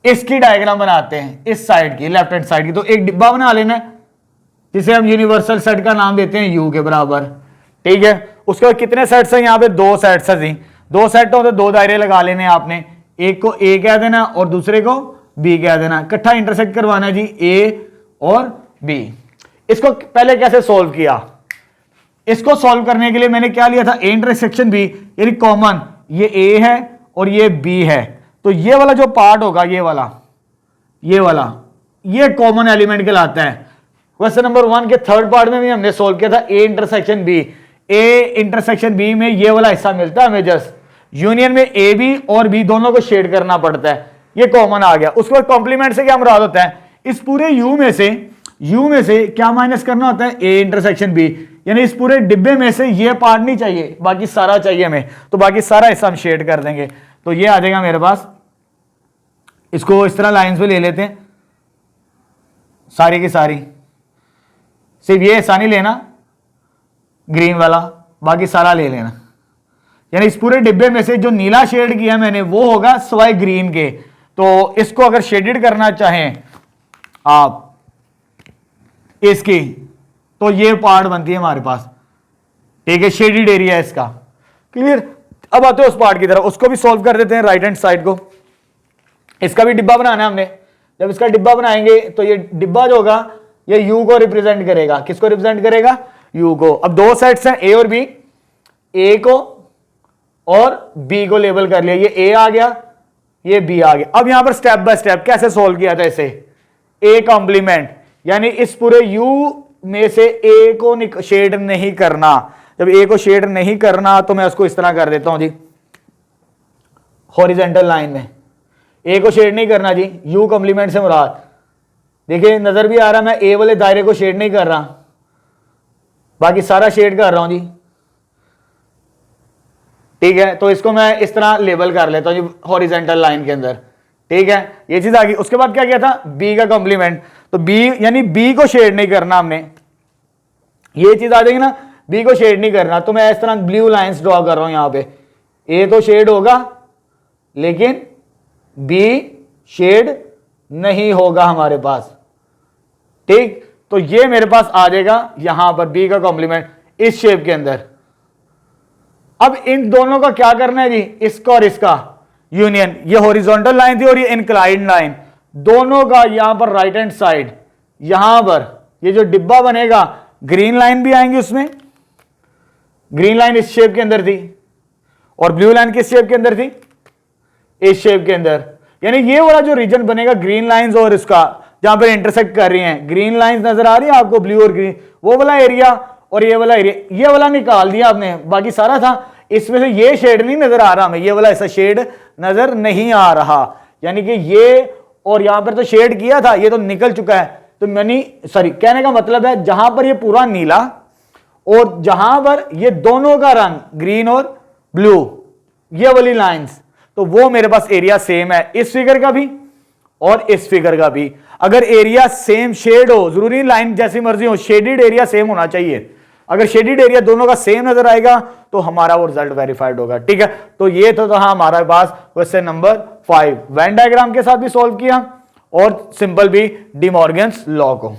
[SPEAKER 1] इसकी डायग्राम बनाते हैं, इस साइड की, लेफ्ट हैंड साइड की। तो एक डिब्बा बना लेना है जिसे हम यूनिवर्सल सेट का नाम देते हैं यू के बराबर। ठीक है, उसके बाद कितने सेट्स हैं, यहां पे 2 सेट्स हैं जी। 2 सेट हो तो 2 दायरे लगा लेने आपने, एक को ए कह देना और दूसरे को बी कह देना, इकट्ठा इंटरसेक्ट करवाना है जी ए और बी। इसको पहले कैसे सॉल्व किया, इसको सॉल्व करने के लिए मैंने क्या लिया था, ए इंटरसेक्शन बी, यानी कॉमन, ये ए है और ये बी है। तो ये वाला जो पार्ट होगा, ये वाला ये कॉमन एलिमेंट कहलाता है। क्वेश्चन नंबर 1 के थर्ड पार्ट में भी हमने सॉल्व किया था A intersection B. A intersection B में ये वाला हिस्सा मिलता है हमें, जस्ट यूनियन में ए बी और बी दोनों को शेड करना पड़ता है, ये कॉमन आ गया। उसके बाद कॉम्प्लीमेंट से क्या मुराद होता है, इस पूरे यू में से क्या माइनस करना होता है, ए इंटरसेक्शन बी, यानी इस पूरे डिब्बे में से ये पार्ट नहीं चाहिए, बाकी सारा चाहिए हमें, तो बाकी सारा हिस्सा हम शेड कर देंगे। तो ये आ जाएगा मेरे पास, इसको इस तरह लाइंस पे ले लेते हैं सारी की सारी, सिर्फ ये हिस्सा नहीं लेना ग्रीन वाला, बाकी सारा ले लेना। यानी इस पूरे डिब्बे में से जो नीला शेड किया मैंने वो होगा सिवाय ग्रीन के। तो इसको अगर शेडेड करना चाहें आप इसकी, तो ये पार्ट बनती है हमारे पास। ठीक है, शेडेड एरिया है इसका, क्लियर। अब आते हैं उस पार्ट की तरफ, उसको भी सॉल्व कर देते हैं राइट हैंड साइड को। इसका भी डिब्बा बनाना है हमने। जब इसका डिब्बा बनाएंगे तो ये डिब्बा जो होगा ये यू को रिप्रेजेंट करेगा। किसको रिप्रेजेंट करेगा, यू को। अब 2 सेट्स हैं ए और बी, ए को और बी को लेबल कर लिया, ये ए आ गया, ये बी आ गया। अब यहां पर स्टेप बाय स्टेप कैसे सोल्व किया था इसे, ए कॉम्प्लीमेंट, यानी इस पूरे यू में से ए को शेड नहीं करना। जब ए को शेड नहीं करना तो मैं उसको इस तरह कर देता हूं जी, हॉरिजॉन्टल लाइन में ए को शेड नहीं करना जी, यू कॉम्प्लीमेंट से मुराद, देखिए नजर भी आ रहा, मैं ए वाले दायरे को शेड नहीं कर रहा, बाकी सारा शेड कर रहा हूं जी। ठीक है, तो इसको मैं इस तरह लेबल कर लेता हूं जी हॉरिजॉन्टल लाइन के अंदर, ठीक है, ये चीज आ गई। उसके बाद क्या किया था, बी का कॉम्प्लीमेंट, तो बी यानी बी को शेड नहीं करना हमने, ये चीज आ जाएगी ना, बी को शेड नहीं करना। तो मैं इस तरह ब्लू लाइंस ड्रॉ कर रहा हूं यहां पे, ए तो शेड होगा लेकिन बी शेड नहीं होगा हमारे पास, ठीक। तो ये मेरे पास आ जाएगा यहां पर बी का कॉम्प्लीमेंट इस शेप के अंदर। अब इन दोनों का क्या करना है जी, इसका और इसका यूनियन। ये हॉरिजॉन्टल लाइन थी और ये इंक्लाइंड लाइन, दोनों का यहां पर राइट हैंड साइड, यहां पर ये जो डिब्बा बनेगा, ग्रीन लाइन भी आएंगी उसमें, ग्रीन लाइन इस शेप के अंदर थी और ब्लू लाइन किस शेप के अंदर थी, इस शेप के अंदर। यानी ये वाला जो रीजन बनेगा ग्रीन लाइंस और इसका, जहां पर इंटरसेक्ट कर रही हैं, ग्रीन लाइंस नजर आ रही है आपको, ब्लू और ग्रीन, वो वाला एरिया और ये वाला एरिया, ये वाला निकाल दिया आपने, बाकी सारा था। इसमें से ये शेड नहीं नजर आ रहा हमें, ये वाला ऐसा शेड नजर नहीं आ रहा, यानी कि ये और यहां पर तो शेड किया था, ये तो निकल चुका है। तो मैंने सॉरी, कहने का मतलब है जहां पर ये पूरा नीला और जहां पर ये दोनों का रंग ग्रीन और ब्लू, ये वाली लाइंस, तो वो मेरे पास एरिया सेम है, इस फिगर का भी और इस फिगर का भी। अगर एरिया सेम शेड हो, जरूरी लाइन जैसी मर्जी हो, शेडेड एरिया सेम होना चाहिए। अगर शेडेड एरिया दोनों का सेम नजर आएगा तो हमारा वो रिजल्ट वेरीफाइड होगा, ठीक है। तो ये तो था हमारे पास क्वेश्चन नंबर 5, वेन डायग्राम के साथ भी सॉल्व किया और सिंपल भी डी मॉर्गन्स लॉ को।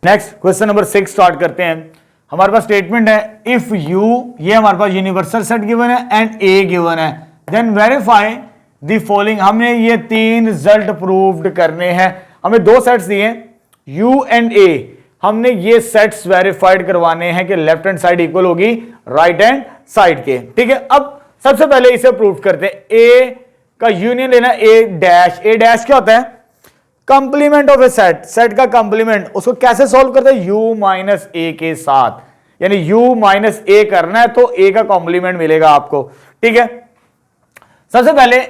[SPEAKER 1] नेक्स्ट क्वेश्चन नंबर 6 स्टार्ट करते हैं। हमारे पास स्टेटमेंट है, इफ यू, ये हमारे पास यूनिवर्सल सेट गिवन है एंड ए गिवन है, देन वेरीफाई द फॉलोइंग। हमने ये 3 रिजल्ट प्रूव्ड करने हैं। हमें 2 सेट्स दिए यू एंड ए, हमने ये सेट्स वेरीफाइड करवाने हैं कि लेफ्ट हैंड साइड इक्वल होगी राइट हैंड साइड के, ठीक है। अब सबसे पहले इसे प्रूव करते हैं। ए का यूनियन लेना, ए डैश, ए डैश क्या होता है, complement of A set, set का कंप्लीमेंट। उसको कैसे सॉल्व करते हैं, u माइनस ए के साथ, यानी u माइनस ए करना है तो a का कॉम्प्लीमेंट मिलेगा आपको, ठीक है। सबसे पहले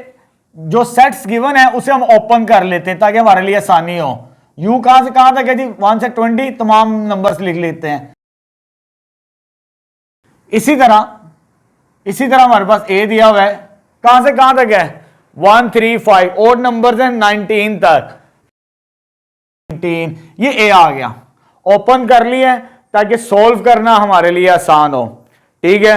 [SPEAKER 1] जो सेट्स गिवन है उसे हम ओपन कर लेते हैं ताकि हमारे लिए आसानी हो। u कहां से कहां तक है जी, 1 से 20 तमाम नंबर्स लिख लेते हैं। इसी तरह हमारे पास a दिया हुआ है, कहां से कहां तक है, 1 3 5, और नंबर्स हैं 19 तक, 19, ये a आ गया, ओपन कर लिया ताकि सॉल्व करना हमारे लिए आसान हो, ठीक है।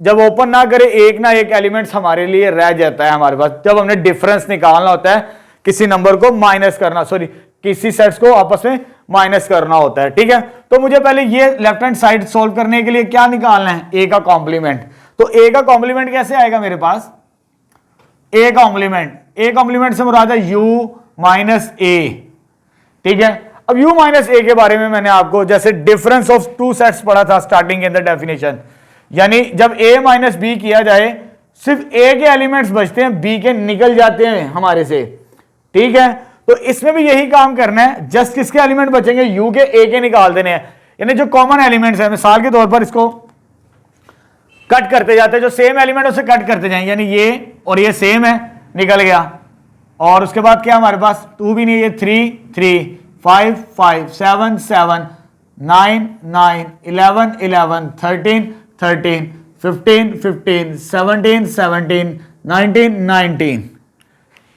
[SPEAKER 1] जब ओपन ना करे एक ना एक एलिमेंट्स हमारे लिए रह जाता है हमारे पास, जब हमने डिफरेंस निकालना होता है, किसी नंबर को माइनस करना, सॉरी किसी सेट्स को आपस में माइनस करना होता है, ठीक है। तो मुझे पहले ये लेफ्ट हैंड साइड सॉल्व करने के लिए क्या निकालना है, ए का कॉम्प्लीमेंट। तो ए का कॉम्प्लीमेंट कैसे आएगा मेरे पास, ए कॉम्प्लीमेंट से मुराद है u माइनस ए, ठीक है। अब u माइनस ए के बारे में मैंने आपको जैसे डिफरेंस ऑफ 2 सेट्स पढ़ा था स्टार्टिंग के अंदर डेफिनेशन, यानी जब a माइनस बी किया जाए सिर्फ a के एलिमेंट्स बचते हैं, b के निकल जाते हैं हमारे से, ठीक है। तो इसमें भी यही काम करना है, जस्ट किसके एलिमेंट बचेंगे, u के a के निकाल देने हैं, यानी जो कॉमन एलिमेंट्स है, मिसाल के तौर पर इसको कट करते जाते हैं, जो सेम एलिमेंट उसे कट करते जाएंगे, यानी ये और ये सेम है, निकल गया। और उसके बाद क्या हमारे पास 2 भी नहीं, ये 3 3 5 5 7 7 9 9 11 11 13 13 15 15 17 17 19 19,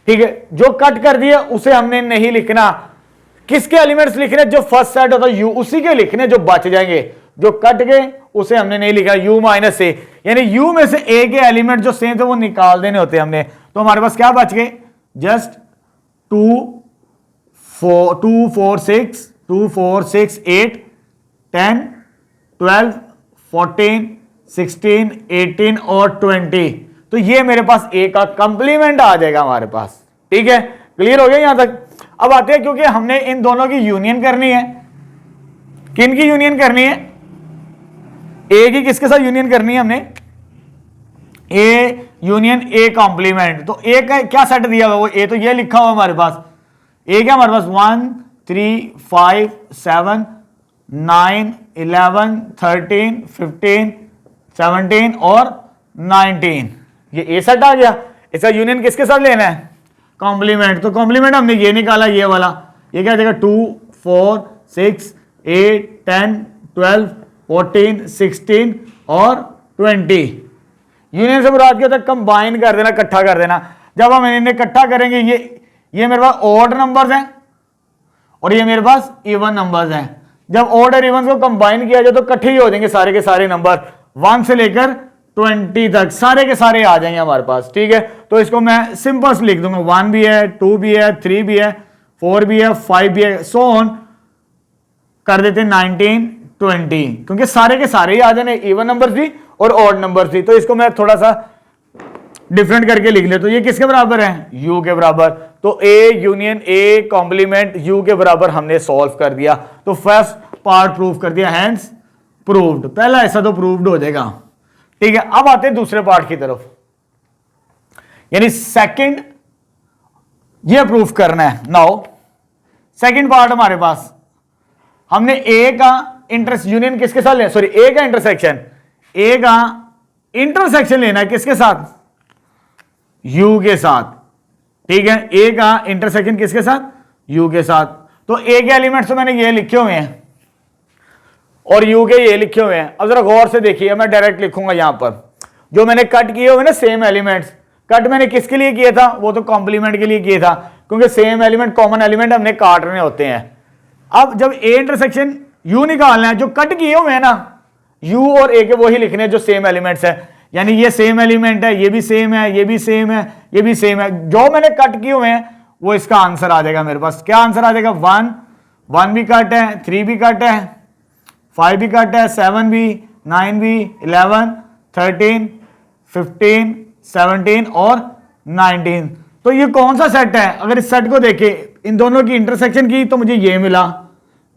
[SPEAKER 1] ठीक है। जो कट कर दिया उसे हमने नहीं लिखना, किसके एलिमेंट्स लिखने, जो फर्स्ट सेट होता है u, उसी के लिखने, जो बच जाएंगे, जो कट गए उसे हमने नहीं लिखा, u माइनस ए, यानी u में से a के एलिमेंट जो सेम थे वो निकाल देने होते हैं हमने। तो हमारे पास क्या बच गए, जस्ट 2 4 6 8 10 12 14 16 18 और 20। तो ये मेरे पास a का कंप्लीमेंट आ जाएगा हमारे पास, ठीक है। क्लियर हो गया यहां तक। अब आते हैं, क्योंकि हमने इन दोनों की यूनियन करनी है, किन की यूनियन करनी है, a की किसके साथ यूनियन करनी है हमने, a यूनियन a कॉम्प्लीमेंट। तो a का क्या सेट दिया हुआ, वो a तो ये लिखा हुआ हमारे पास, a क्या हमारे पास 1 3 5 7 9 11 13 15 17 और 19, ये a सेट आ गया। इसका यूनियन किसके साथ लेना है, कॉम्प्लीमेंट। तो कॉम्प्लीमेंट हमने ये निकाला, ये वाला, ये क्या देगा 2 4 6 8 10 12 14 16 और 20। यूनियन से मुराद क्या होता है, कंबाइन कर देना, इकट्ठा कर देना। जब हम इन्हें इकट्ठा करेंगे, ये मेरे पास ऑड नंबर्स हैं और ये मेरे पास इवन नंबर्स हैं। जब ऑड और इवन को कंबाइन किया जाए तो इकट्ठे ही हो जाएंगे सारे के सारे नंबर, 1 से लेकर 20 तक सारे के सारे आ जाएंगे हमारे पास। ठीक है, तो इसको मैं सिंपल से लिख दूंगा, 1 भी है, 2 भी है, 3 भी है, 4 भी है, 5 भी है, सो ऑन कर देते हैं 19 20, क्योंकि सारे के सारे ही आ जाने, इवन नंबर भी और ऑड नंबर भी। तो इसको मैं थोड़ा सा डिफरेंट करके लिख ले, तो ये किसके बराबर है, u के बराबर। तो a union a complement u के बराबर हमने सॉल्व कर दिया। तो फर्स्ट पार्ट प्रूव कर दिया, हैंस प्रूव्ड। पहला ऐसा तो प्रूव्ड हो जाएगा। ठीक है, अब आते हैं दूसरे पार्ट की तरफ, यानी सेकंड ये प्रूफ करना है। नाउ सेकंड पार्ट हमारे पास, हमने a का इंटरसेक्शन यूनियन किसके साथ लेना, सॉरी a का इंटरसेक्शन, a का इंटरसेक्शन लेना है किसके साथ, u के साथ। ठीक है, a का इंटरसेक्शन किसके साथ, u के साथ। तो a के एलिमेंट्स तो मैंने ये लिखे हुए हैं और u के ये लिखे हुए हैं। अब जरा गौर से देखिए, मैं डायरेक्ट लिखूंगा यहां पर, जो मैंने कट किए हुए ना सेम एलिमेंट्स, कट मैंने किसके लिए किया था, वो तो कॉम्प्लीमेंट के लिए किया था, क्योंकि सेम एलिमेंट कॉमन एलिमेंट हमने काटने होते हैं। अब जब a इंटरसेक्शन u निकालना है, जो कट किए हुए हैं ना u और a के वही लिखने हैं जो सेम एलिमेंट्स है, यानी ये सेम एलिमेंट है, ये भी सेम है, ये भी सेम है, ये भी सेम है, जो मैंने कट किए हुए हैं वो इसका आंसर आ जाएगा मेरे पास। क्या आंसर आ जाएगा, 1 भी कट है, 3 भी कट है, 5 भी कट है, 7 भी, 9 भी, 11, 13, 15, 17 और 19। तो ये कौन सा सेट है, अगर इस सेट को देखें, इन दोनों की इंटरसेक्शन की, तो मुझे ये मिला,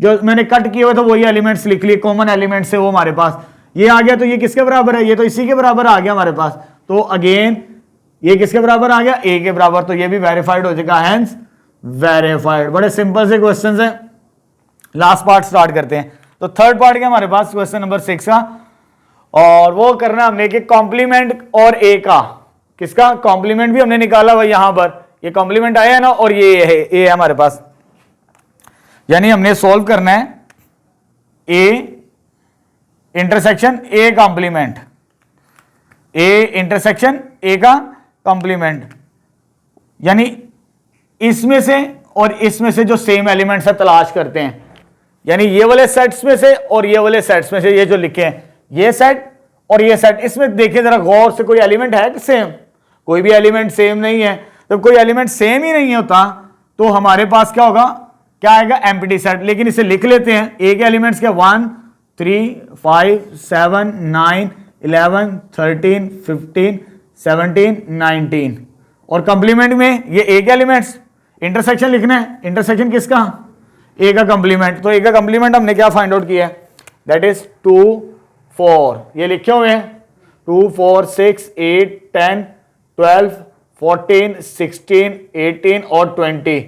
[SPEAKER 1] जो मैंने कट किए हुए थे वही एलिमेंट्स लिख लिए, कॉमन एलिमेंट्स है वो हमारे पास, ये आ गया। तो ये किसके बराबर है, ये तो इसी के बराबर आ गया हमारे पास। तो अगेन ये किसके बराबर आ गया, a के बराबर, तो ये भी वेरीफाइड हो जाएगा, हैंस वेरीफाइड। बड़े सिंपल से क्वेश्चन है। लास्ट पार्ट स्टार्ट करते हैं। तो थर्ड पार्ट क्या हमारे पास, क्वेश्चन नंबर 6 का, और वो करना हमने कि कॉम्प्लीमेंट और a का, किसका कॉम्प्लीमेंट भी हमने निकाला हुआ यहां पर, ये कॉम्प्लीमेंट आया है ना, और ये है a है हमारे पास, यानी हमने सोल्व करना है a intersection a complement, a intersection a का कॉम्प्लीमेंट, यानी इसमें से और इसमें से जो सेम एलिमेंट्स है तलाश करते हैं, यानी ये वाले सेट्स में से और ये वाले सेट्स में से, ये जो लिखे हैं ये सेट और ये सेट, इसमें देखिए जरा गौर से, कोई एलिमेंट है कि सेम, कोई भी एलिमेंट सेम नहीं है। तो कोई एलिमेंट सेम ही नहीं होता तो हमारे पास क्या होगा, क्या आएगा, एम्प्टी सेट। लेकिन इसे लिख लेते हैं, a के एलिमेंट्स क्या, 1 3 5 7 9 11 13 15 17 19, और कंप्लीमेंट में ये a के एलिमेंट्स, इंटरसेक्शन लिखना है, इंटरसेक्शन किसका, a का कंप्लीमेंट। तो a का कंप्लीमेंट हमने क्या फाइंड आउट किया है, दैट इज 2 4, ये लिखे हुए हैं 2 4 6 8 10 12 14 16 18 और 20।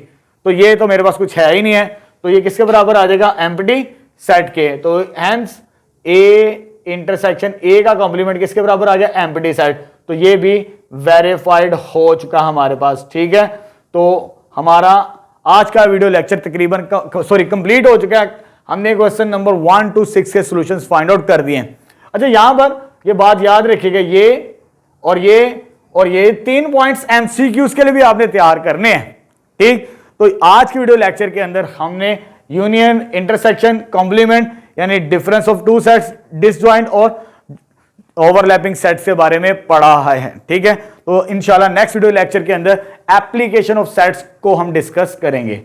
[SPEAKER 1] तो ये तो मेरे पास कुछ है ही नहीं है, तो ये किसके बराबर आ जाएगा, एम्प्टी सेट के। तो हैंस a इंटरसेक्शन a का कॉम्प्लीमेंट किसके बराबर आ गया, एम्प्टी सेट। तो ये भी वेरीफाइड हो चुका हमारे पास। ठीक है, तो हमारा आज का वीडियो लेक्चर तकरीबन कंप्लीट हो चुका है। हमने क्वेश्चन नंबर 1 to 6 के सॉल्यूशंस फाइंड आउट कर दिए। अच्छा, यहां पर ये बात याद रखिएगा, ये और ये और ये 3 पॉइंट्स एमसीक्यूज के लिए भी आपने तैयार करने हैं। ठीक, तो आज की वीडियो लेक्चर के अंदर हमने यूनियन, इंटरसेक्शन, कॉम्प्लीमेंट, यानी difference of two sets, disjoint और ओवरलैपिंग सेट्स के बारे में पढ़ा है। ठीक है, तो इंशाल्लाह नेक्स्ट वीडियो लेक्चर के अंदर एप्लीकेशन ऑफ सेट्स को हम डिस्कस करेंगे।